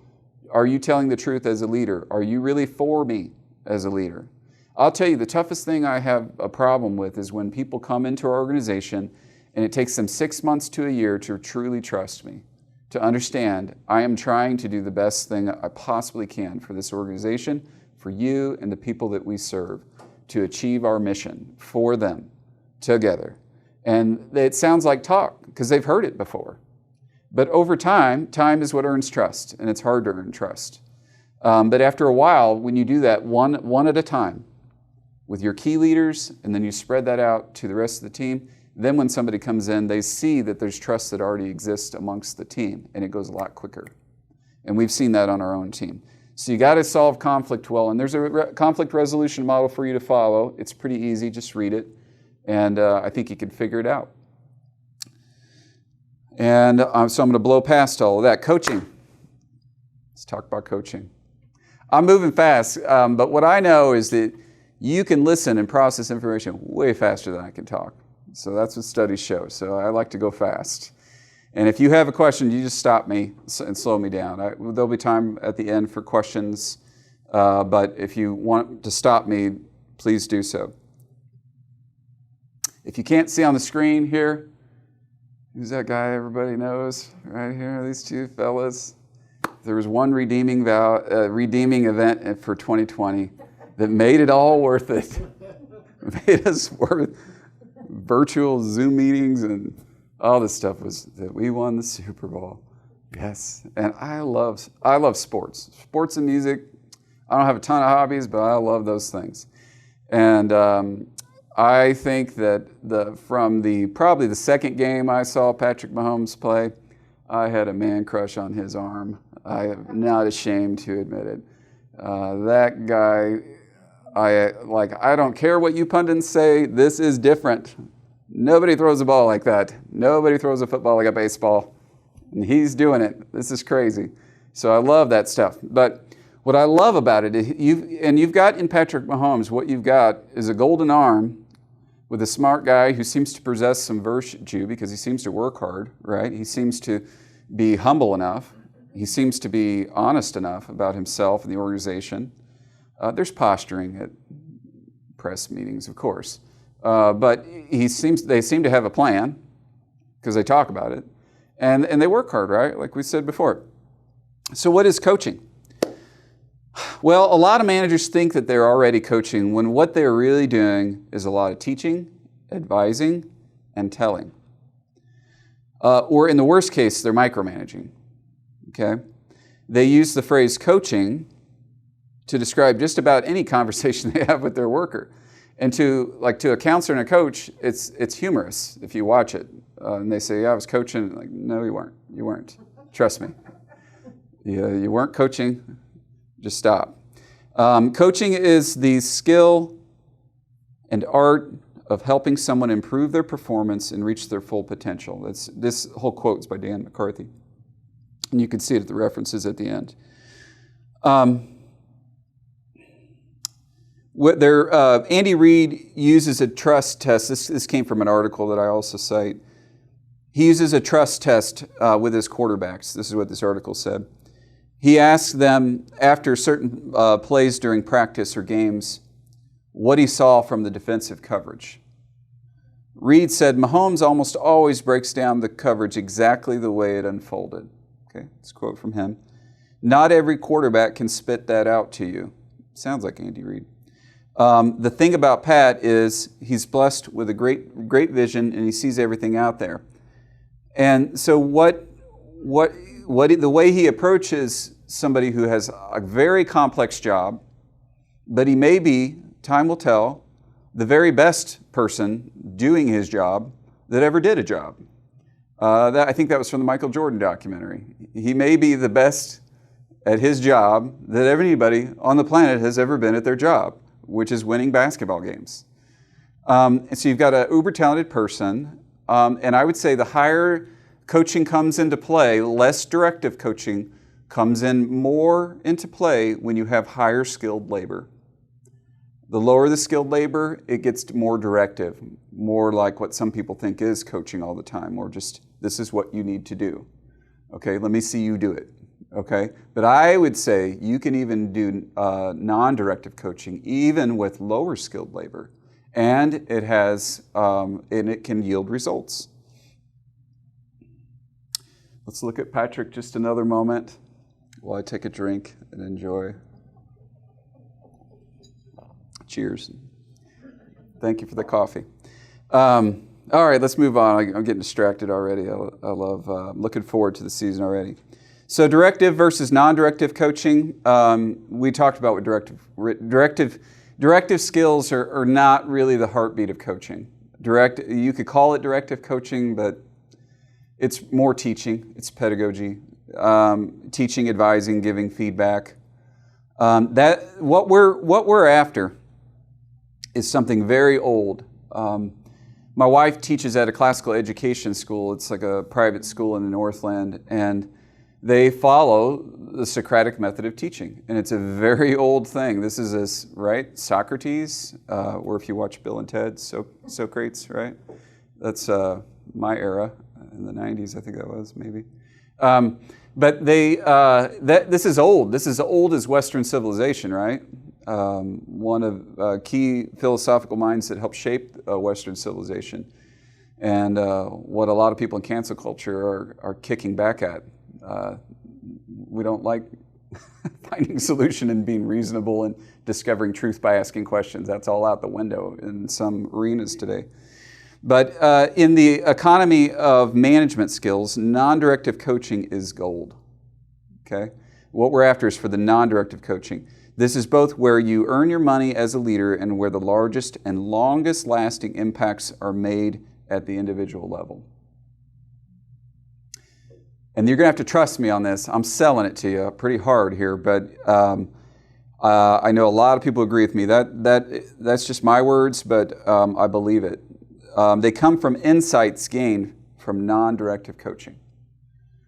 Are you telling the truth as a leader? Are you really for me as a leader? I'll tell you, the toughest thing I have a problem with is when people come into our organization and it takes them 6 months to a year to truly trust me, to understand I am trying to do the best thing I possibly can for this organization, for you and the people that we serve, to achieve our mission for them together. And it sounds like talk because they've heard it before. But over time is what earns trust, and it's hard to earn trust. But after a while, when you do that one at a time with your key leaders, and then you spread that out to the rest of the team, then when somebody comes in, they see that there's trust that already exists amongst the team, and it goes a lot quicker. And we've seen that on our own team. So you got to solve conflict well, and there's a conflict resolution model for you to follow. It's pretty easy, just read it, and I think you can figure it out. And so I'm going to blow past all of that. Coaching. Let's talk about coaching. I'm moving fast, but what I know is that you can listen and process information way faster than I can talk. So that's what studies show. So I like to go fast. And if you have a question, you just stop me and slow me down. There'll be time at the end for questions, but if you want to stop me, please do so. If you can't see on the screen here, who's that guy everybody knows right here? These two fellas. There was one redeeming event for 2020 that made it all worth it. Made us worth virtual Zoom meetings and all this stuff was that we won the Super Bowl. Yes, and I love sports. Sports and music. I don't have a ton of hobbies, but I love those things. And I think that probably the second game I saw Patrick Mahomes play, I had a man crush on his arm. I am not ashamed to admit it. That guy, I don't care what you pundits say, this is different. Nobody throws a ball like that. Nobody throws a football like a baseball. And he's doing it. This is crazy. So I love that stuff. But what I love about it is you've got in Patrick Mahomes, what you've got is a golden arm with a smart guy who seems to possess some virtue because he seems to work hard, right? He seems to be humble enough. He seems to be honest enough about himself and the organization. There's posturing at press meetings, of course. But they seem to have a plan because they talk about it. And they work hard, right? Like we said before. So what is coaching? Well, a lot of managers think that they're already coaching when what they're really doing is a lot of teaching, advising, and telling. Or in the worst case, they're micromanaging. Okay? They use the phrase coaching to describe just about any conversation they have with their worker. And to a counselor and a coach, it's humorous if you watch it. And they say, yeah, I was coaching. Like, no, you weren't. You weren't. Trust me. You weren't coaching. Just stop. Coaching is the skill and art of helping someone improve their performance and reach their full potential. This whole quote is by Dan McCarthy. And you can see it at the references at the end. Andy Reid uses a trust test. This came from an article that I also cite. He uses a trust test with his quarterbacks. This is what this article said. He asks them, after certain plays during practice or games, what he saw from the defensive coverage. Reid said, Mahomes almost always breaks down the coverage exactly the way it unfolded. Okay, it's a quote from him. Not every quarterback can spit that out to you. Sounds like Andy Reid. The thing about Pat is he's blessed with a great vision and he sees everything out there. And so the way he approaches somebody who has a very complex job, but he may be, time will tell, the very best person doing his job that ever did a job. I think that was from the Michael Jordan documentary. He may be the best at his job that anybody on the planet has ever been at their job, which is winning basketball games. And so you've got an uber talented person, and I would say the higher coaching comes into play, less directive coaching comes more into play when you have higher skilled labor. The lower the skilled labor, it gets more directive, more like what some people think is coaching all the time, or just this is what you need to do. Okay, let me see you do it. Okay, but I would say you can even do non-directive coaching even with lower skilled labor, and it has and it can yield results. Let's look at Patrick just another moment while I take a drink and enjoy. Cheers. Thank you for the coffee. All right, let's move on. I'm getting distracted already. I'm looking forward to the season already. So directive versus non-directive coaching. We talked about what directive skills are not really the heartbeat of coaching. You could call it directive coaching, but it's more teaching. It's pedagogy, teaching, advising, giving feedback. What we're after is something very old. My wife teaches at a classical education school. It's like a private school in the Northland, and they follow the Socratic method of teaching, and it's a very old thing. This is right? Socrates, or if you watch Bill and Ted, Socrates, right? That's my era in the 90s, I think that was, maybe. But this is old. This is old as Western civilization, right? One of key philosophical minds that helped shape Western civilization, and what a lot of people in cancel culture are kicking back at. We don't like finding solution and being reasonable and discovering truth by asking questions. That's all out the window in some arenas today. But in the economy of management skills, non-directive coaching is gold. Okay? What we're after is for the non-directive coaching. This is both where you earn your money as a leader and where the largest and longest lasting impacts are made at the individual level. And you're going to have to trust me on this. I'm selling it to you pretty hard here, but I know a lot of people agree with me. That's just my words, but I believe it. They come from insights gained from non-directive coaching.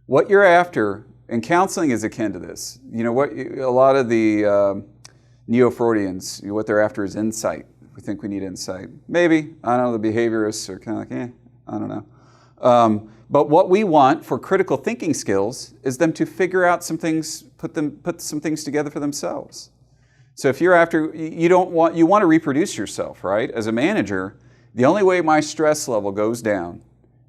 What you're after, and counseling is akin to this. You know what? A lot of the neo-Freudians, what they're after is insight. We think we need insight. Maybe. I don't know. The behaviorists are kind of like, I don't know. But what we want for critical thinking skills is them to figure out some things, put some things together for themselves. So if you're after, you want to reproduce yourself, right? As a manager, the only way my stress level goes down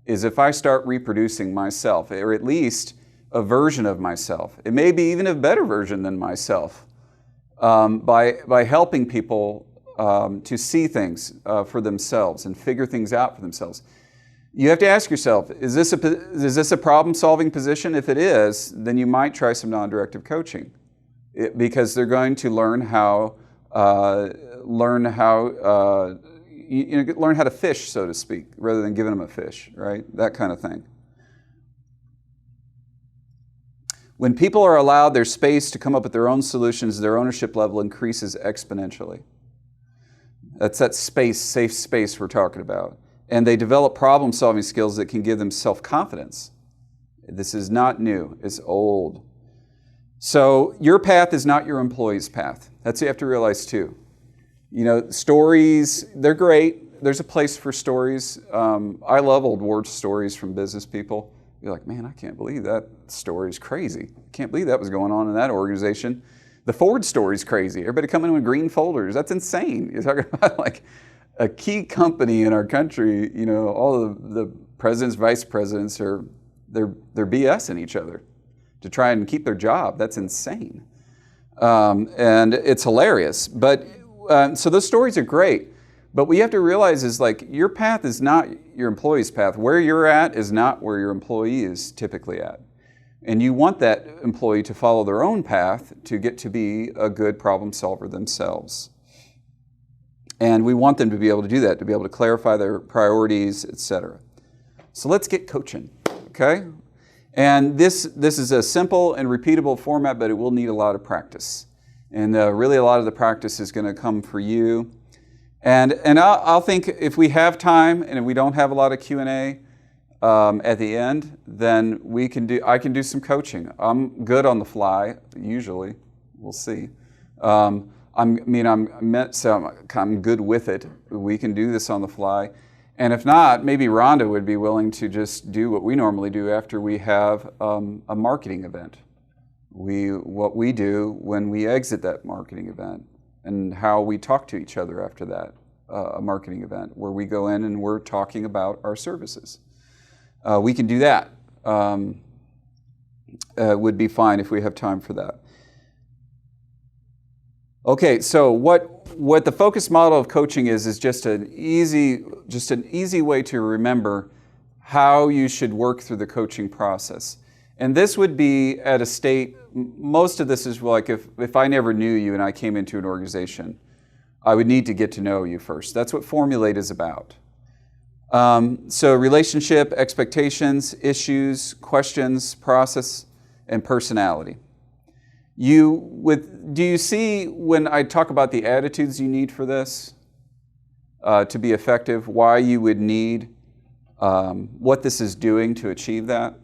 is if I start reproducing myself, or at least a version of myself. It may be even a better version than myself, by helping people to see things for themselves and figure things out for themselves. You have to ask yourself, is this a problem-solving position? If it is, then you might try some non-directive coaching, because they're going to learn how to fish, so to speak, rather than giving them a fish, right? That kind of thing. When people are allowed their space to come up with their own solutions, their ownership level increases exponentially. That's that space, safe space we're talking about. And they develop problem-solving skills that can give them self-confidence. This is not new, it's old. So your path is not your employee's path. That's what you have to realize too. You know, stories, they're great. There's a place for stories. I love old war stories from business people. You're like, man, I can't believe that story's crazy. I can't believe that was going on in that organization. The Ford story's crazy. Everybody coming in with green folders. That's insane. You're talking about like a key company in our country, you know, all the presidents, vice presidents they're BSing each other to try and keep their job. That's insane. And it's hilarious. But so those stories are great. But what you have to realize is like your path is not your employee's path. Where you're at is not where your employee is typically at. And you want that employee to follow their own path to get to be a good problem solver themselves. And we want them to be able to do that, to be able to clarify their priorities, etc. So let's get coaching, okay? And this is a simple and repeatable format, but it will need a lot of practice. And really a lot of the practice is going to come for you. And I'll think if we have time and if we don't have a lot of Q&A at the end, then I can do some coaching. I'm good on the fly, usually. We'll see. I'm good with it. We can do this on the fly. And if not, maybe Rhonda would be willing to just do what we normally do after we have a marketing event. what we do when we exit that marketing event, and how we talk to each other after that marketing event, where we go in and we're talking about our services. We can do that. Would be fine if we have time for that. Okay, so what the focus model of coaching is just an easy way to remember how you should work through the coaching process. And this would be at a state, most of this is like if I never knew you and I came into an organization, I would need to get to know you first. That's what Formulate is about. So relationship, expectations, issues, questions, process, and personality. Do you see when I talk about the attitudes you need for this to be effective, why you would need what this is doing to achieve that?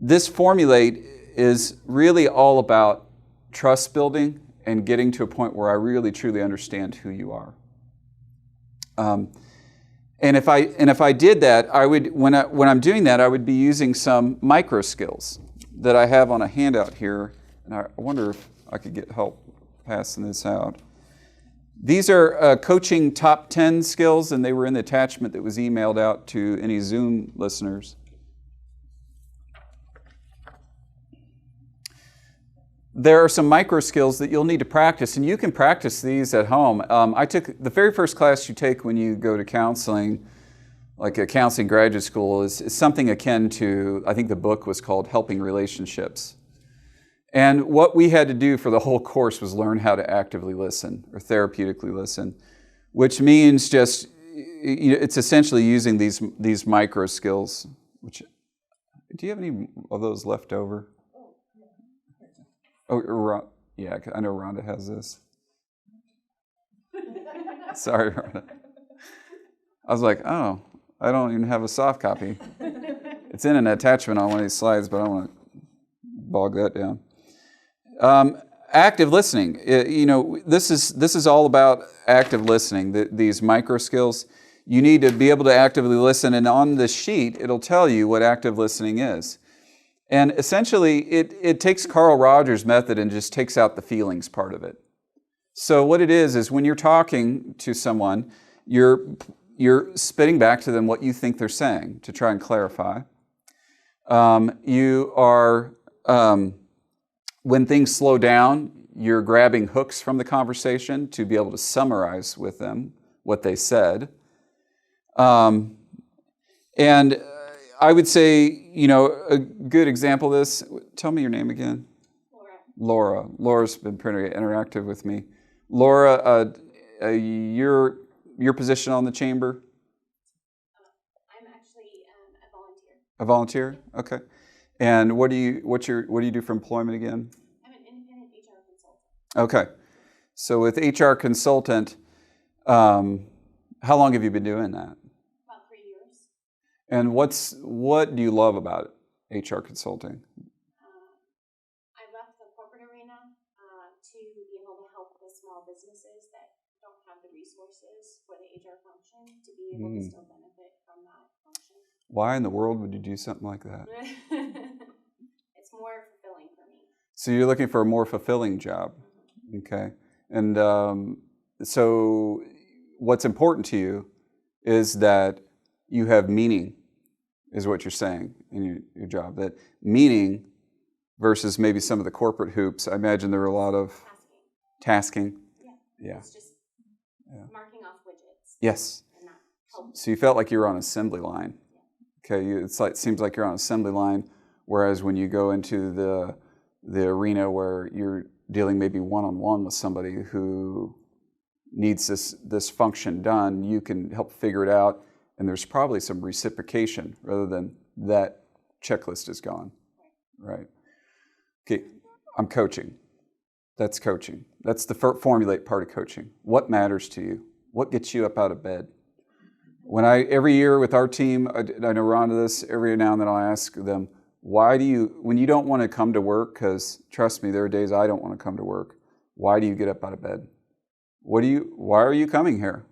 This Formulate is really all about trust building and getting to a point where I really truly understand who you are. And if I did that, I would when I'm doing that, I would be using some micro skills that I have on a handout here, and I wonder if I could get help passing this out. These are coaching top 10 skills, and they were in the attachment that was emailed out to any Zoom listeners. There are some micro skills that you'll need to practice, and you can practice these at home. I took the very first class you take when you go to counseling, like a counseling graduate school, is something akin to, I think the book was called Helping Relationships. And what we had to do for the whole course was learn how to actively listen or therapeutically listen, which means just, it's essentially using these micro skills. Which, do you have any of those left over? Oh, yeah, I know Rhonda has this. Sorry, Rhonda. I was like, oh, I don't even have a soft copy. It's in an attachment on one of these slides, but I don't want to bog that down. Active listening. This is all about active listening. These micro skills. You need to be able to actively listen, and on this sheet, it'll tell you what active listening is. And essentially, it takes Carl Rogers' method and just takes out the feelings part of it. So what it is when you're talking to someone, you're spitting back to them what you think they're saying to try and clarify. You are, when things slow down, you're grabbing hooks from the conversation to be able to summarize with them what they said. And I would say, a good example of this, tell me your name again. Laura. Laura's been pretty interactive with me. Laura, your position on the chamber? I'm actually a volunteer. A volunteer? Okay. And what do you do for employment again? I'm an independent HR consultant. Okay. So with HR consultant, how long have you been doing that? About 3 years. And what do you love about HR consulting? I left the corporate arena to be able to help the small businesses that don't have the resources for the HR function to be able to still benefit from that function. Why in the world would you do something like that? It's more fulfilling for me. So you're looking for a more fulfilling job. Okay. And so what's important to you is that you have meaning, is what you're saying in your job. That meaning versus maybe some of the corporate hoops. I imagine there are a lot of tasking. Yeah. It's just marking off widgets. Yes. And that helps. So you felt like you were on an assembly line. Okay. It seems like you're on an assembly line, whereas when you go into the arena where you're dealing maybe one-on-one with somebody who needs this function done, you can help figure it out. And there's probably some reciprocation rather than that checklist is gone, right? Okay, I'm coaching. That's coaching. That's the formulate part of coaching. What matters to you? What gets you up out of bed? Every year with our team, I know Rhonda this, every now and then I'll ask them, when you don't want to come to work, because trust me, there are days I don't want to come to work, why do you get up out of bed? Why are you coming here?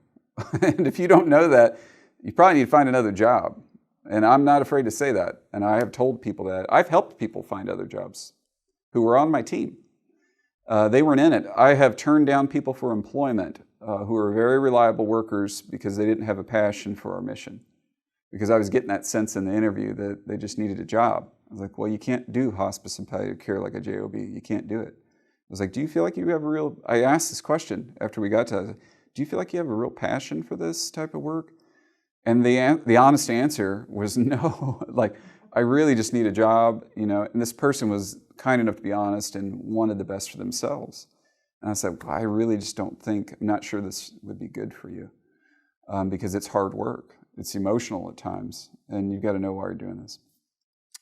And if you don't know that, you probably need to find another job. And I'm not afraid to say that. And I have told people that. I've helped people find other jobs who were on my team. They weren't in it. I have turned down people for employment who are very reliable workers because they didn't have a passion for our mission. Because I was getting that sense in the interview that they just needed a job. I was like, well, you can't do hospice and palliative care like a JOB. You can't do it. I was like, do you feel like you have a real, I asked this question after we got to it, do you feel like you have a real passion for this type of work? And the honest answer was no. Like, I really just need a job, and this person was kind enough to be honest and wanted the best for themselves. And I said, well, I really just don't think, I'm not sure this would be good for you because it's hard work. It's emotional at times, and you've got to know why you're doing this.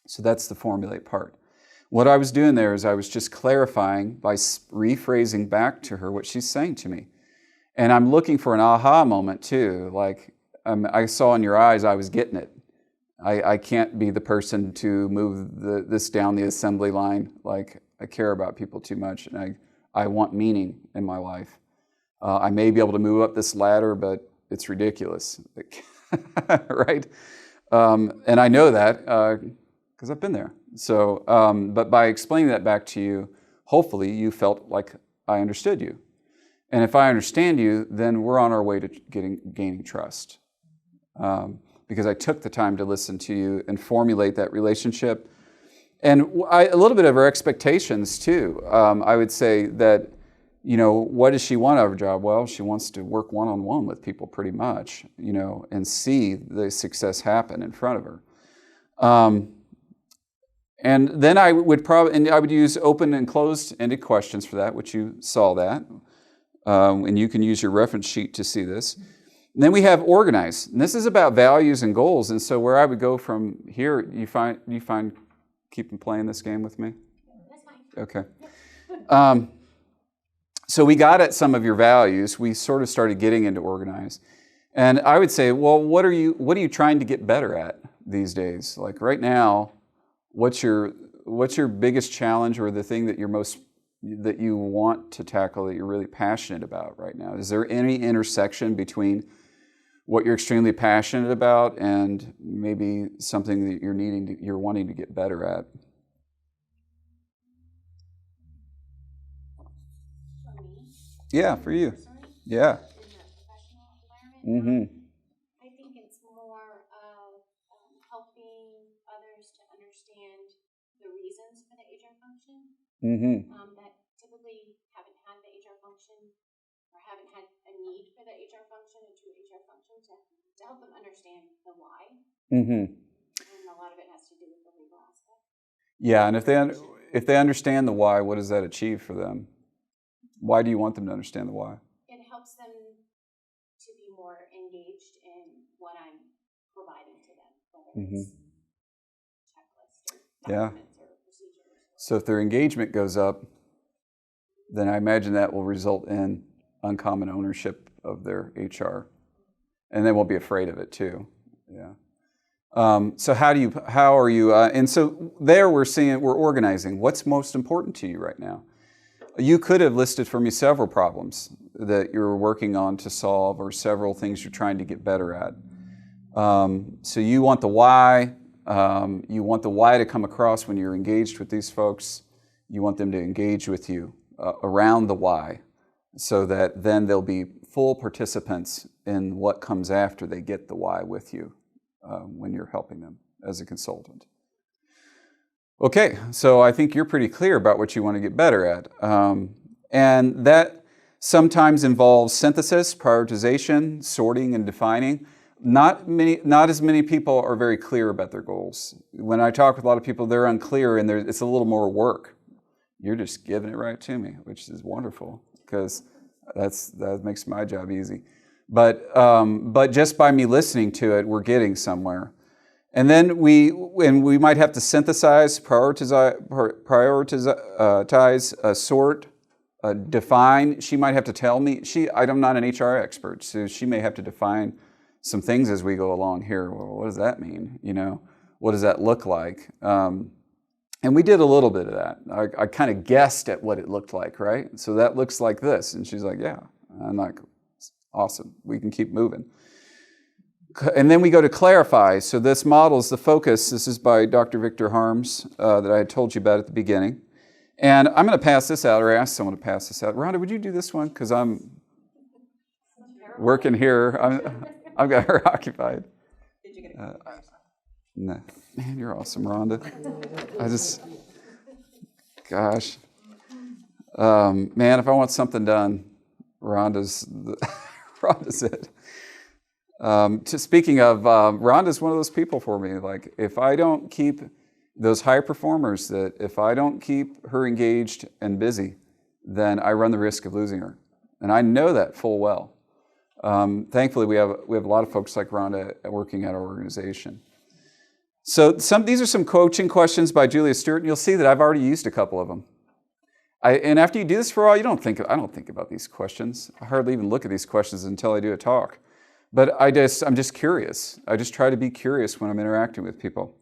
So that's the formulate part. What I was doing there is I was just clarifying by rephrasing back to her what she's saying to me. And I'm looking for an aha moment too. Like I saw in your eyes I was getting it. I can't be the person to move this down the assembly line. Like, I care about people too much, and I want meaning in my life. I may be able to move up this ladder, but it's ridiculous. Right? And I know that because I've been there. So, but by explaining that back to you, hopefully you felt like I understood you. And if I understand you, then we're on our way to gaining trust. Because I took the time to listen to you and formulate that relationship. And a little bit of her expectations too. I would say that, what does she want out of her job? Well, she wants to work one-on-one with people pretty much, and see the success happen in front of her. And then I would use open and closed-ended questions for that, which you saw that. And you can use your reference sheet to see this. And then we have organize. And this is about values and goals. And so where I would go from here, you find keep playing this game with me? That's fine. Okay. So we got at some of your values. We sort of started getting into organize. And I would say, well, what are you trying to get better at these days? Like right now, what's your biggest challenge or the thing that that you want to tackle that you're really passionate about right now? Is there any intersection between what you're extremely passionate about and maybe something that you're wanting to get better at? For me, Yeah, for you. personally, Yeah. in the professional environment, Mm-hmm. I think it's more of helping others to understand the reasons for the HR function Mm-hmm. that typically haven't had the HR function or haven't had a need for the HR function, a true HR function, to help them understand the why. Mm-hmm. And a lot of it has to do with the legal aspect. Yeah, and if they understand the why, what does that achieve for them? Why do you want them to understand the why? It helps them to be more engaged in what I'm providing to them, whether it's checklists or documents or procedures. So if their engagement goes up, then I imagine that will result in uncommon ownership of their HR. And they won't be afraid of it too. Yeah. So how are you, and so there we're organizing. What's most important to you right now? You could have listed for me several problems that you're working on to solve or several things you're trying to get better at. So you want the why. You want the why to come across when you're engaged with these folks. You want them to engage with you around the why so that then they'll be full participants in what comes after they get the why with you when you're helping them as a consultant. Okay, so I think you're pretty clear about what you want to get better at. And that sometimes involves synthesis, prioritization, sorting, and defining. Not as many people are very clear about their goals. When I talk with a lot of people, they're unclear and it's a little more work. You're just giving it right to me, which is wonderful because that makes my job easy. But just by me listening to it, we're getting somewhere. And then we might have to synthesize, prioritize, sort, define. She might have to tell me. I'm not an HR expert, so she may have to define some things as we go along here. Well, what does that mean? What does that look like? And we did a little bit of that. I kind of guessed at what it looked like, right? So that looks like this. And she's like, yeah. I'm like, awesome. We can keep moving. And then we go to clarify. So this models the focus. This is by Dr. Victor Harms that I had told you about at the beginning. And I'm going to pass this out, or ask someone to pass this out. Rhonda, would you do this one? Because I'm working here. I've got her occupied. Did you get a No. Man, you're awesome, Rhonda. Gosh. Man, if I want something done, Rhonda's it. Speaking of, Rhonda's one of those people for me. Like, if I don't keep those high performers, if I don't keep her engaged and busy, then I run the risk of losing her. And I know that full well. Thankfully, we have a lot of folks like Rhonda working at our organization. So these are some coaching questions by Julia Stewart, and you'll see that I've already used a couple of them. And after you do this for a while, I don't think about these questions. I hardly even look at these questions until I do a talk. But I'm just curious. I just try to be curious when I'm interacting with people.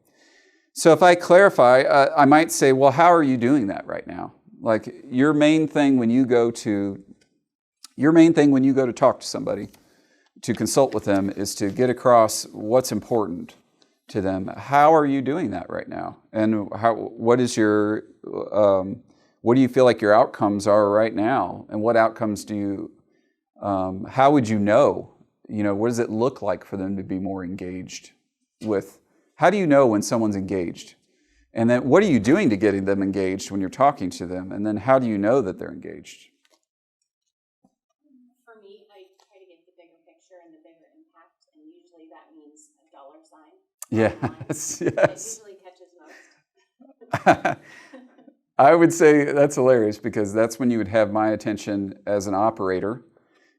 So if I clarify, I might say, well, how are you doing that right now? Like, your main thing when you go to talk to somebody, to consult with them, is to get across what's important to them. How are you doing that right now? And what do you feel like your outcomes are right now? And what outcomes how would you know? What does it look like for them to be more engaged with? How do you know when someone's engaged? And then what are you doing to getting them engaged when you're talking to them? And then how do you know that they're engaged? For me, I try to get the bigger picture and the bigger impact, and usually that means a dollar sign. Yes, It yes. usually catches most. I would say that's hilarious, because that's when you would have my attention as an operator,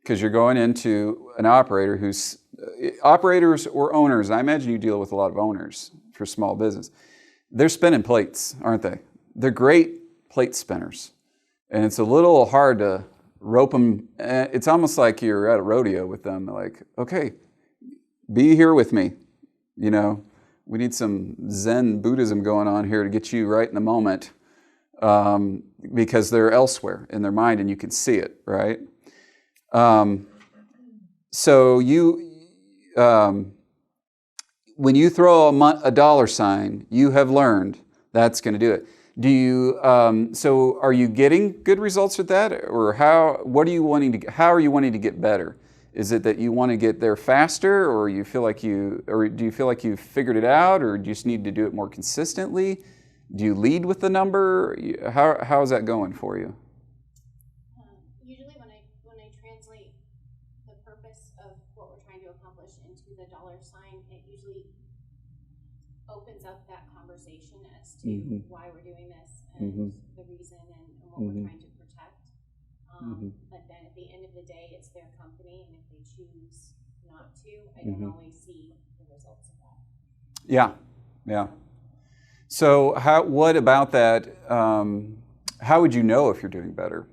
because you're going into an operator who's operators or owners. I imagine you deal with a lot of owners for small business. They're spinning plates, aren't they? They're great plate spinners, and it's a little hard to rope them. It's almost like you're at a rodeo with them. Like, okay, be here with me. We need some Zen Buddhism going on here to get you right in the moment, because they're elsewhere in their mind, and you can see it, right? So when you throw a dollar sign, you have learned that's going to do it. So are you getting good results with that? Or how are you wanting to get better? Is it that you want to get there faster, or do you feel like you've figured it out, or do you just need to do it more consistently? Do you lead with the number? How is that going for you? Usually when I translate the purpose of what we're trying to accomplish into the dollar sign, it usually opens up that conversation as to why we're doing this and the reason and what we're trying to protect. But then at the end of the day, it's their company, and if they choose not to, I don't always see the results of that. Yeah. So what about that? How would you know if you're doing better?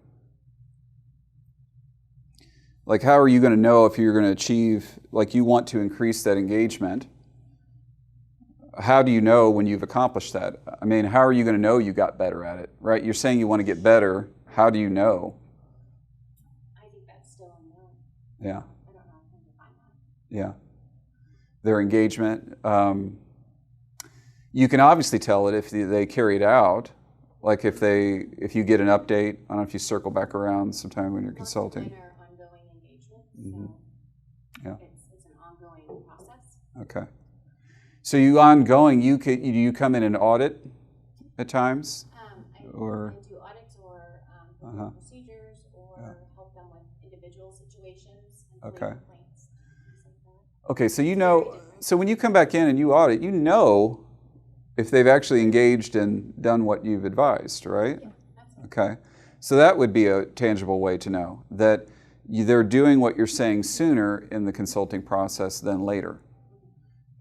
Like, how are you going to know if you're going to achieve, like, you want to increase that engagement? How do you know when you've accomplished that? I mean, how are you going to know you got better at it, right? You're saying you want to get better. How do you know? I think that's still unknown. Yeah. I don't know how to define that. Yeah. Their engagement. You can obviously tell it if they carry it out. Like if you get an update. I don't know if you circle back around sometime when you're consulting. Once again, our ongoing engagement. So it's an ongoing process. Okay. So you come in and audit at times? I or into audits or procedures or help them with individual situations and complaints, things like that. Okay, so when you come back in and you audit, you know if they've actually engaged and done what you've advised, right? Yeah, absolutely. Okay. So that would be a tangible way to know that they're doing what you're saying sooner in the consulting process than later.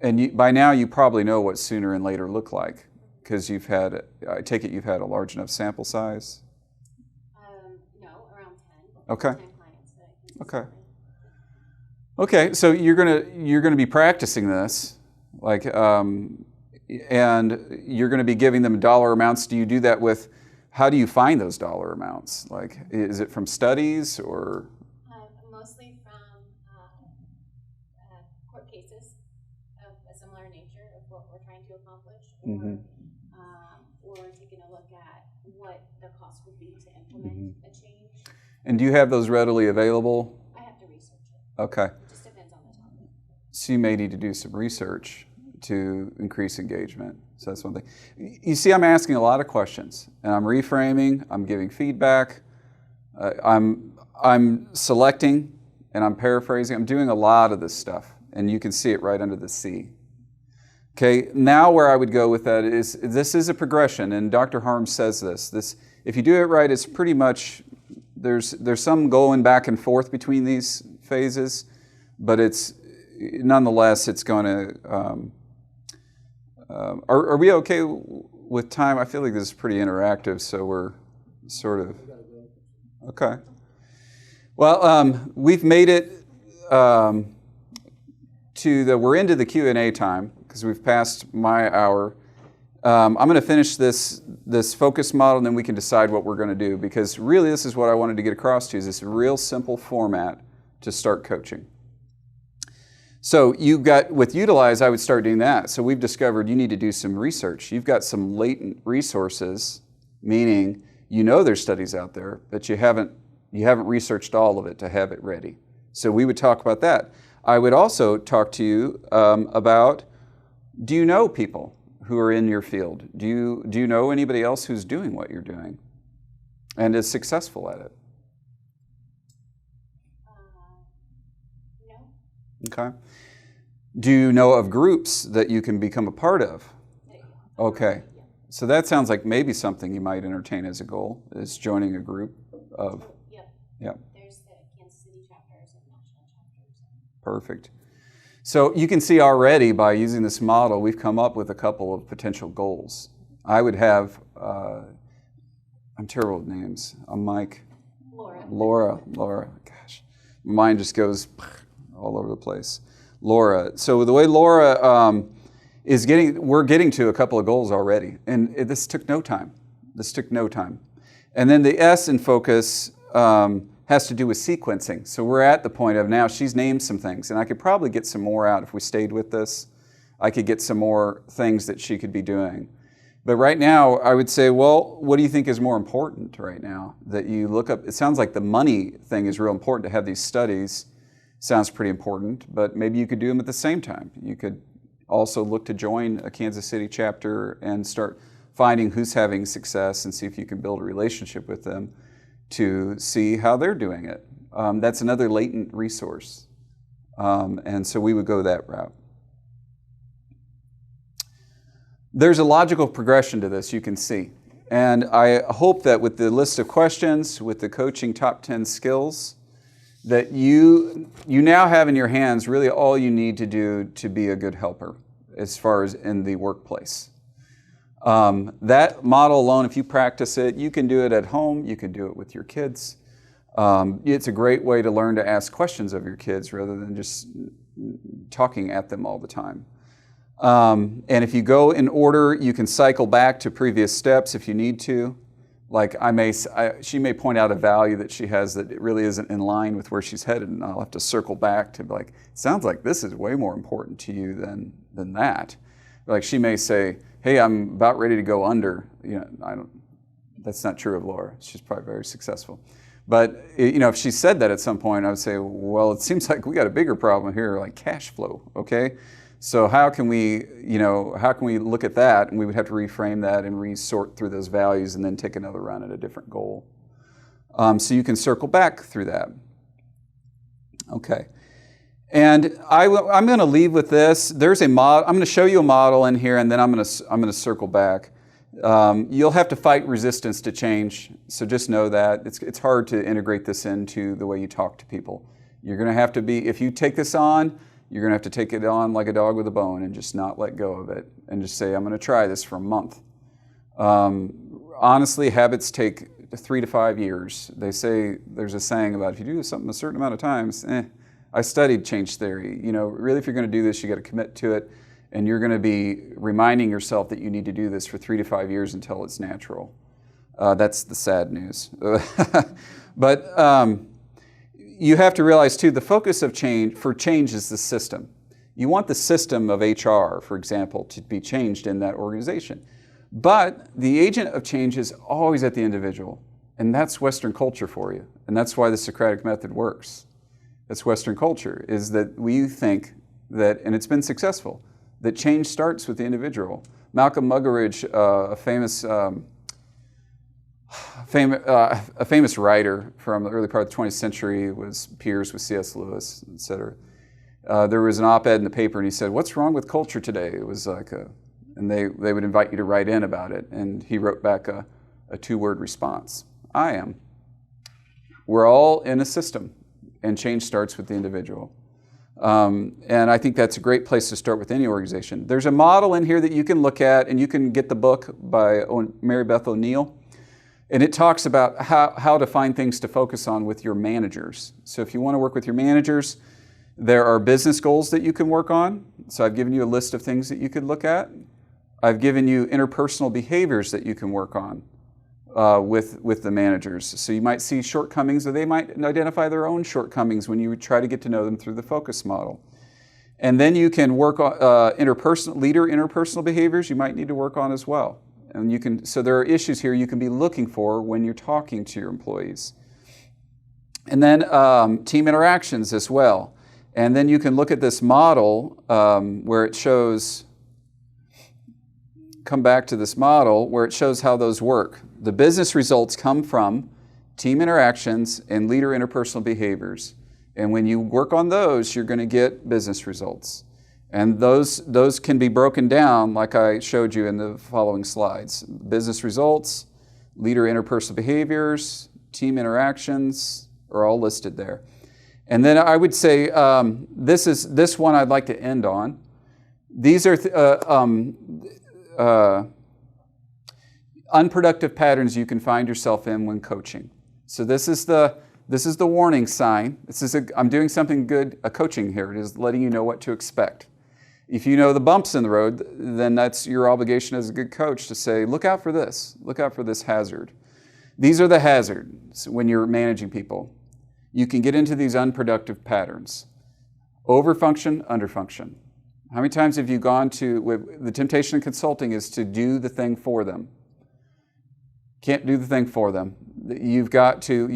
And by now you probably know what sooner and later look like, because I take it you've had a large enough sample size? No, around 10. Okay. 10 clients that I can Okay. Okay, so you're gonna be practicing this, like, and you're gonna be giving them dollar amounts. Do you do that with? How do you find those dollar amounts? Like, is it from studies or? Mostly from court cases of a similar nature of what we're trying to accomplish, or taking a look at what the cost would be to implement a change. And do you have those readily available? I have to research it. Okay. It just depends on the topic. So you may need to do some research to increase engagement. So that's one thing. You see, I'm asking a lot of questions, and I'm reframing, I'm giving feedback, I'm selecting, and I'm paraphrasing. I'm doing a lot of this stuff, and you can see it right under the C. Okay, now where I would go with that is, this is a progression, and Dr. Harms says this, if you do it right, it's pretty much, there's some going back and forth between these phases, but it's, nonetheless, it's going to, are we okay with time? I feel like this is pretty interactive, so we're sort of, okay. Well, we've made it we're into the Q&A time, because we've passed my hour. I'm going to finish this focus model, and then we can decide what we're going to do, because really this is what I wanted to get across to you, is this real simple format to start coaching. So you've got, with Utilize, I would start doing that. So we've discovered you need to do some research. You've got some latent resources, meaning you know there's studies out there, but you haven't researched all of it to have it ready. So we would talk about that. I would also talk to you about, do you know people who are in your field? Do you know anybody else who's doing what you're doing and is successful at it? No. Okay. Do you know of groups that you can become a part of? Okay. So that sounds like maybe something you might entertain as a goal, is joining a group of... Yep. There's the Kansas City chapters and national chapters. Perfect. So you can see already by using this model, we've come up with a couple of potential goals. I would have, I'm terrible with names. I'm Mike. Laura. Gosh, my mind just goes all over the place. Laura. So the way Laura we're getting to a couple of goals already, and this took no time. And then the S in focus has to do with sequencing. So we're at the point of now she's named some things, and I could probably get some more out if we stayed with this. I could get some more things that she could be doing. But right now, I would say, well, what do you think is more important right now that you look up? It sounds like the money thing is real important to have these studies. Sounds pretty important, but maybe you could do them at the same time. You could also look to join a Kansas City chapter and start finding who's having success and see if you can build a relationship with them to see how they're doing it. That's another latent resource. And so we would go that route. There's a logical progression to this, you can see. And I hope that with the list of questions, with the coaching top 10 skills, that you now have in your hands really all you need to do to be a good helper as far as in the workplace. That model alone, if you practice it, you can do it at home, you can do it with your kids. It's a great way to learn to ask questions of your kids rather than just talking at them all the time. And if you go in order, you can cycle back to previous steps if you need to. Like she may point out a value that she has that it really isn't in line with where she's headed, and I'll have to circle back to be like, it sounds like this is way more important to you than that. Like she may say, hey, I'm about ready to go under. That's not true of Laura. She's probably very successful. But if she said that at some point, I would say, well, it seems like we got a bigger problem here, like cash flow, okay? So how can we look at that? And we would have to reframe that and resort through those values and then take another run at a different goal. So you can circle back through that. Okay. And I'm going to leave with this. There's a model. I'm going to show you a model in here, and then I'm going to circle back. You'll have to fight resistance to change. So just know that it's hard to integrate this into the way you talk to people. You're going to have to be, if you take this on, you're going to have to take it on like a dog with a bone and just not let go of it and just say, I'm going to try this for a month. Honestly, habits take 3 to 5 years. They say, there's a saying about if you do something a certain amount of times, I studied change theory. Really if you're going to do this, you got to commit to it, and you're going to be reminding yourself that you need to do this for 3 to 5 years until it's natural. That's the sad news. But you have to realize too, the focus of change is the system. You want the system of HR, for example, to be changed in that organization. But the agent of change is always at the individual. And that's Western culture for you. And that's why the Socratic method works. That's Western culture, is that we think that, and it's been successful, that change starts with the individual. Malcolm Muggeridge, a famous writer from the early part of the 20th century, was peers with C.S. Lewis, etc. There was an op-ed in the paper, and he said, "What's wrong with culture today?" It was like and they would invite you to write in about it. And he wrote back a 2-word response: I am. We're all in a system, and change starts with the individual. And I think that's a great place to start with any organization. There's a model in here that you can look at, and you can get the book by Mary Beth O'Neill. And it talks about how to find things to focus on with your managers. So if you want to work with your managers, there are business goals that you can work on. So I've given you a list of things that you could look at. I've given you interpersonal behaviors that you can work on with the managers. So you might see shortcomings, or they might identify their own shortcomings when you try to get to know them through the focus model. And then you can work on interpersonal behaviors you might need to work on as well. And you can, so there are issues here you can be looking for when you're talking to your employees. And then team interactions as well. And then you can look at this model where it shows, come back to this model where it shows how those work. The business results come from team interactions and leader interpersonal behaviors. And when you work on those, you're going to get business results. And those can be broken down like I showed you in the following slides. Business results, leader interpersonal behaviors, team interactions are all listed there. And then I would say this one I'd like to end on. These are unproductive patterns you can find yourself in when coaching. So this is the warning sign. I'm doing something good, coaching here. It is letting you know what to expect. If you know the bumps in the road, then that's your obligation as a good coach to say, look out for this. Look out for this hazard. These are the hazards when you're managing people. You can get into these unproductive patterns. Overfunction, underfunction. How many times have you gone to, the temptation in consulting is to do the thing for them. Can't do the thing for them. You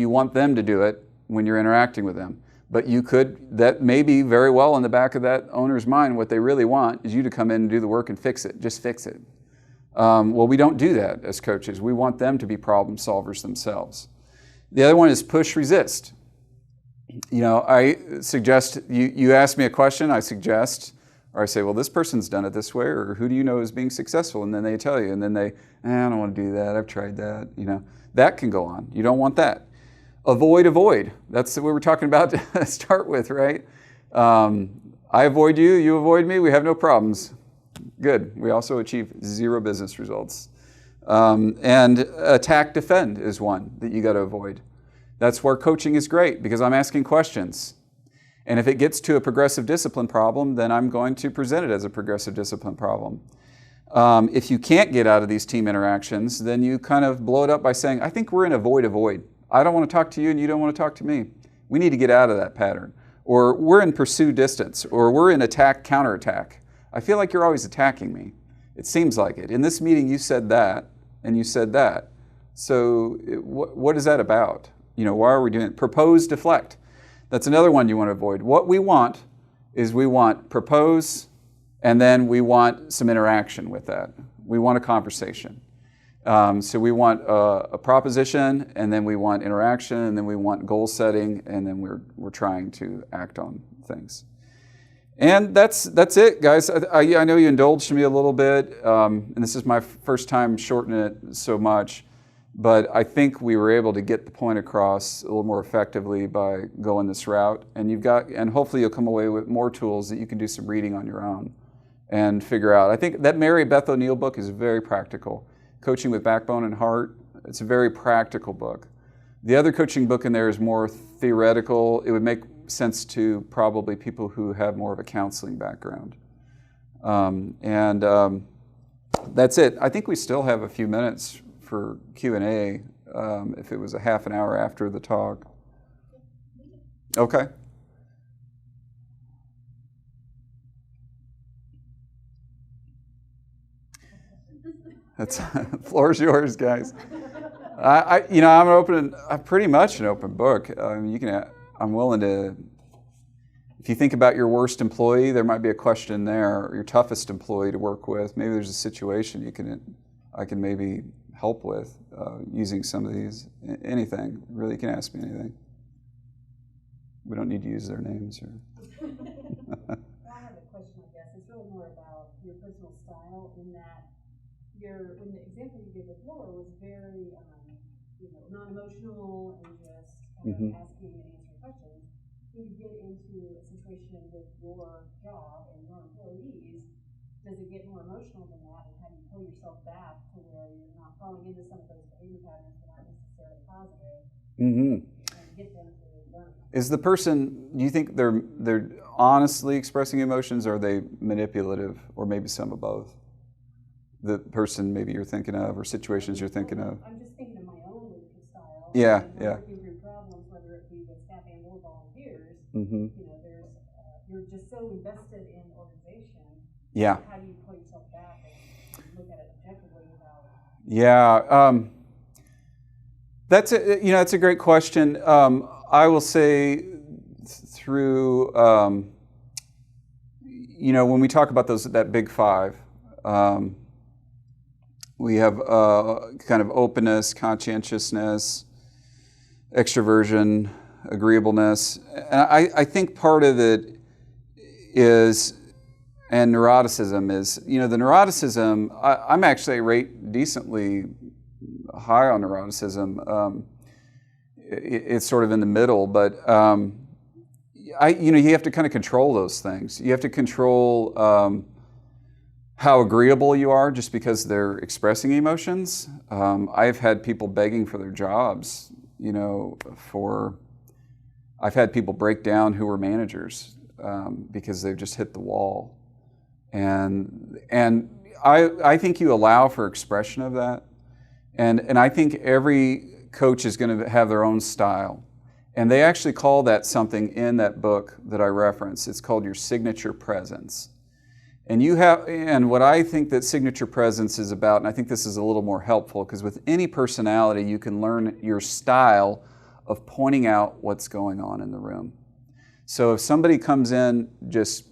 want them to do it when you're interacting with them. But that may be very well in the back of that owner's mind. What they really want is you to come in and do the work and fix it. Just fix it. Well, we don't do that as coaches. We want them to be problem solvers themselves. The other one is push, resist. I suggest, you ask me a question, I suggest, or I say, well, this person's done it this way, or who do you know is being successful? And then they tell you, and then I don't want to do that. I've tried that. That can go on. You don't want that. Avoid. That's what we were talking about to start with, right? I avoid you, you avoid me, we have no problems. Good. We also achieve 0 business results. And attack, defend is one that you got to avoid. That's where coaching is great, because I'm asking questions. And if it gets to a progressive discipline problem, then I'm going to present it as a progressive discipline problem. If you can't get out of these team interactions, then you kind of blow it up by saying, I think we're in avoid. I don't want to talk to you and you don't want to talk to me. We need to get out of that pattern. Or we're in pursue distance, or we're in attack, counterattack. I feel like you're always attacking me. It seems like it. In this meeting, you said that, and you said that. So what is that about? Why are we doing it? Propose, deflect. That's another one you want to avoid. What we want is we want propose, and then we want some interaction with that. We want a conversation. So we want a proposition, and then we want interaction, and then we want goal setting, and then we're trying to act on things. And that's it, guys. I know you indulged me a little bit, and this is my first time shortening it so much, but I think we were able to get the point across a little more effectively by going this route. And hopefully you'll come away with more tools that you can do some reading on your own and figure out. I think that Mary Beth O'Neill book is very practical. Coaching with Backbone and Heart, it's a very practical book. The other coaching book in there is more theoretical. It would make sense to probably people who have more of a counseling background. That's it. I think we still have a few minutes for Q&A if it was a half an hour after the talk. Okay. That's floor's yours, guys. I'm pretty much an open book. I'm willing to. If you think about your worst employee, there might be a question there. Or your toughest employee to work with. Maybe there's a situation I can maybe help with using some of these. Anything really, you can ask me anything. We don't need to use their names. I have a question, I guess. It's really more about your personal style in that when the example you gave before was very, non-emotional and just kind of asking and answering questions. When you get into a situation with your job and your employees, does it get more emotional than that? And how do you pull yourself back to where you're not falling into some of those behavior patterns that aren't necessarily positive, and get them to learn? Is the person, do you think they're honestly expressing emotions, or are they manipulative, or maybe some of both? The person maybe you're thinking of, or situations you're thinking of? I'm just thinking of my own leadership style. Yeah. Working through problems, whether it be with staff and or volunteers, you're just so invested in organization. Yeah. How do you pull yourself back and look at it objectively without? Yeah. That's a great question. I will say through, when we talk about that big five, we have kind of openness, conscientiousness, extroversion, agreeableness. And I think part of it is, and neuroticism is, the neuroticism, I'm actually rate decently high on neuroticism. It's sort of in the middle, but you have to kind of control those things. You have to control how agreeable you are just because they're expressing emotions. I've had people begging for their jobs, I've had people break down who were managers because they've just hit the wall. And I think you allow for expression of that. And I think every coach is going to have their own style. And they actually call that something in that book that I reference. It's called your signature presence. And what I think that signature presence is about, and I think this is a little more helpful, because with any personality, you can learn your style of pointing out what's going on in the room. So if somebody comes in just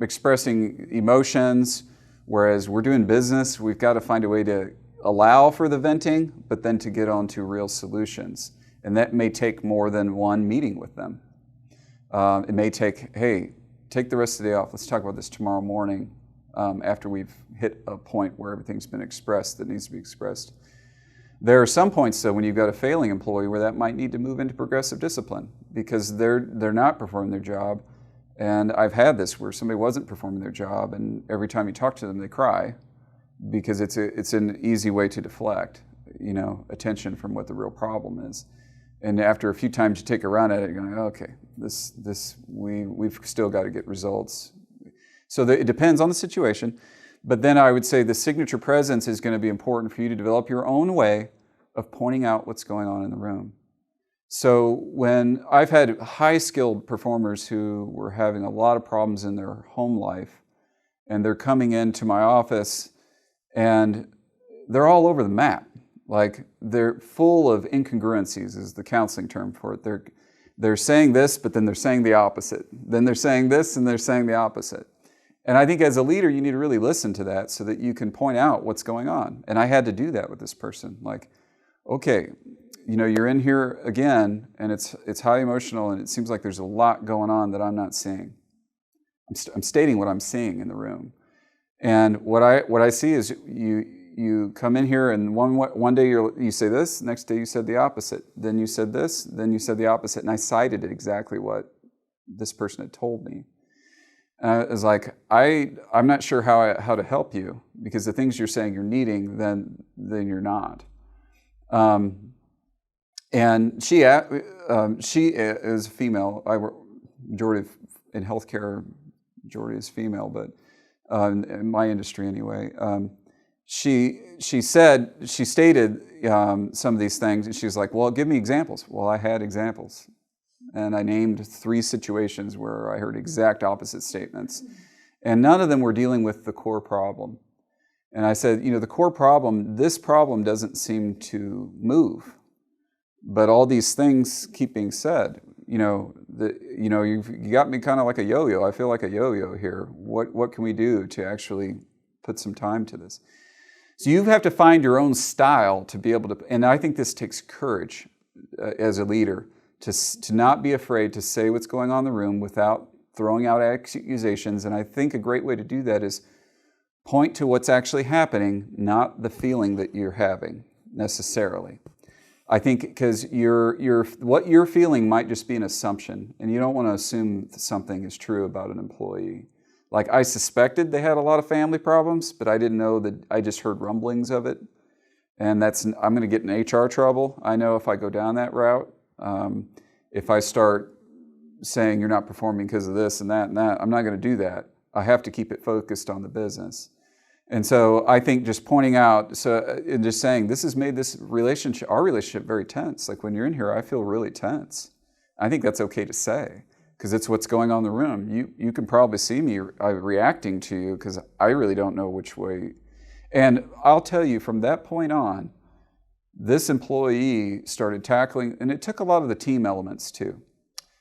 expressing emotions, whereas we're doing business, we've got to find a way to allow for the venting, but then to get on to real solutions. And that may take more than one meeting with them. It may take, hey, take the rest of the day off. Let's talk about this tomorrow morning after we've hit a point where everything's been expressed that needs to be expressed. There are some points, though, when you've got a failing employee where that might need to move into progressive discipline because they're not performing their job. And I've had this where somebody wasn't performing their job, and every time you talk to them, they cry because it's an easy way to deflect, attention from what the real problem is. And after a few times you take a run at it, you're going, okay, we've still got to get results. So it depends on the situation. But then I would say the signature presence is going to be important for you to develop your own way of pointing out what's going on in the room. So when I've had high-skilled performers who were having a lot of problems in their home life, and they're coming into my office, and they're all over the map. Like, they're full of incongruencies is the counseling term for it. They're saying this, but then they're saying the opposite. Then they're saying this, and they're saying the opposite. And I think as a leader, you need to really listen to that so that you can point out what's going on. And I had to do that with this person. Like, okay, you're in here again, and it's high emotional, and it seems like there's a lot going on that I'm not seeing. I'm stating what I'm seeing in the room. And what I see is you come in here, and one day you say this, next day you said the opposite. Then you said this, then you said the opposite. And I cited exactly what this person had told me. And I was like, I'm not sure how to help you, because the things you're saying you're needing, then you're not. And she is female. I work majority in healthcare, majority is female, but in my industry anyway. She stated some of these things, and she was like, well, give me examples. Well, I had examples. And I named 3 situations where I heard exact opposite statements. And none of them were dealing with the core problem. And I said, the core problem, this problem doesn't seem to move. But all these things keep being said. You got me kind of like a yo-yo. I feel like a yo-yo here. What can we do to actually put some time to this? So you have to find your own style to be able to, and I think this takes courage as a leader to not be afraid to say what's going on in the room without throwing out accusations. And I think a great way to do that is point to what's actually happening, not the feeling that you're having necessarily. I think because what you're feeling might just be an assumption, and you don't want to assume something is true about an employee. Like, I suspected they had a lot of family problems, but I didn't know that. I just heard rumblings of it, and I'm going to get in HR trouble. I know if I go down that route, if I start saying you're not performing because of this and that, I'm not going to do that. I have to keep it focused on the business. And so I think just pointing out, and just saying, this has made our relationship very tense. Like, when you're in here, I feel really tense. I think that's okay to say, because it's what's going on in the room. You can probably see me reacting to you, because I really don't know which way. And I'll tell you, from that point on, this employee started tackling, and it took a lot of the team elements too.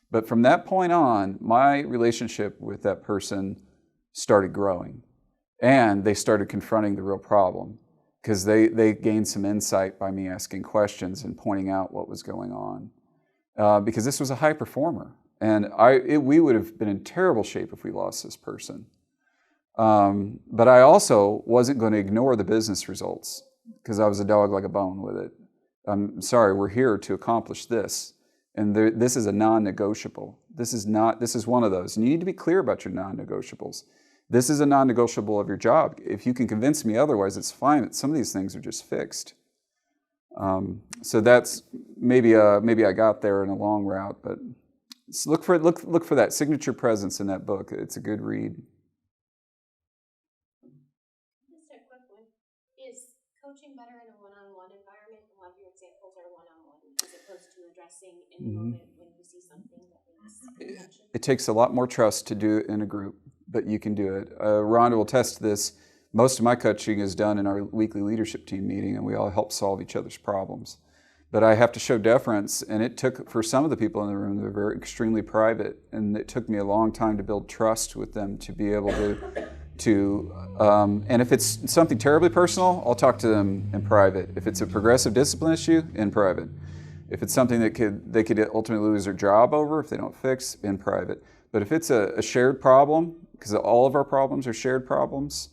But from that point on, my relationship with that person started growing. And they started confronting the real problem, because they gained some insight by me asking questions and pointing out what was going on. Because this was a high performer. And we would have been in terrible shape if we lost this person. But I also wasn't going to ignore the business results, because I was a dog like a bone with it. I'm sorry, we're here to accomplish this. And this is a non-negotiable. This is one of those. And you need to be clear about your non-negotiables. This is a non-negotiable of your job. If you can convince me otherwise, it's fine. Some of these things are just fixed. So that's maybe I got there in a long route, but look for that signature presence in that book. It's a good read. Just a quick one. Is coaching better in a one-on-one environment? A lot of your examples are one-on-one, as opposed to addressing in the moment when you see something that needs attention. It takes a lot more trust to do it in a group, but you can do it. Rhonda will test this. Most of my coaching is done in our weekly leadership team meeting, and we all help solve each other's problems. But I have to show deference, and it took, for some of the people in the room, they're very extremely private, and it took me a long time to build trust with them to be able to and if it's something terribly personal, I'll talk to them in private. If it's a progressive discipline issue, in private. If it's something that they could ultimately lose their job over if they don't fix, in private. But if it's a shared problem, because all of our problems are shared problems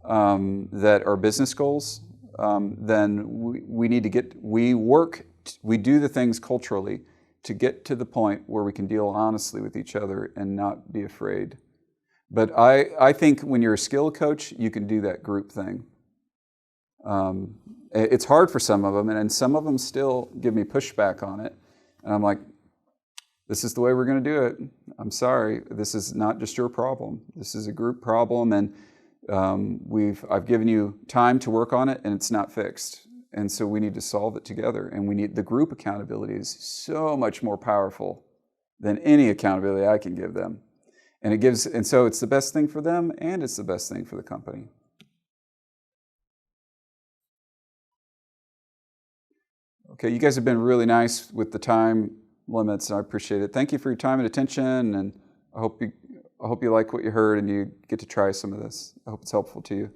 that are business goals, then we need to we do the things culturally to get to the point where we can deal honestly with each other and not be afraid. But I think when you're a skill coach, you can do that group thing. It's hard for some of them, and some of them still give me pushback on it. And I'm like, this is the way we're going to do it. I'm sorry, this is not just your problem. This is a group problem, and I've given you time to work on it, and it's not fixed. And so we need to solve it together. And the group accountability is so much more powerful than any accountability I can give them. And so it's the best thing for them, and it's the best thing for the company. Okay, you guys have been really nice with the time limits, and I appreciate it. Thank you for your time and attention, and I hope you like what you heard and you get to try some of this. I hope it's helpful to you.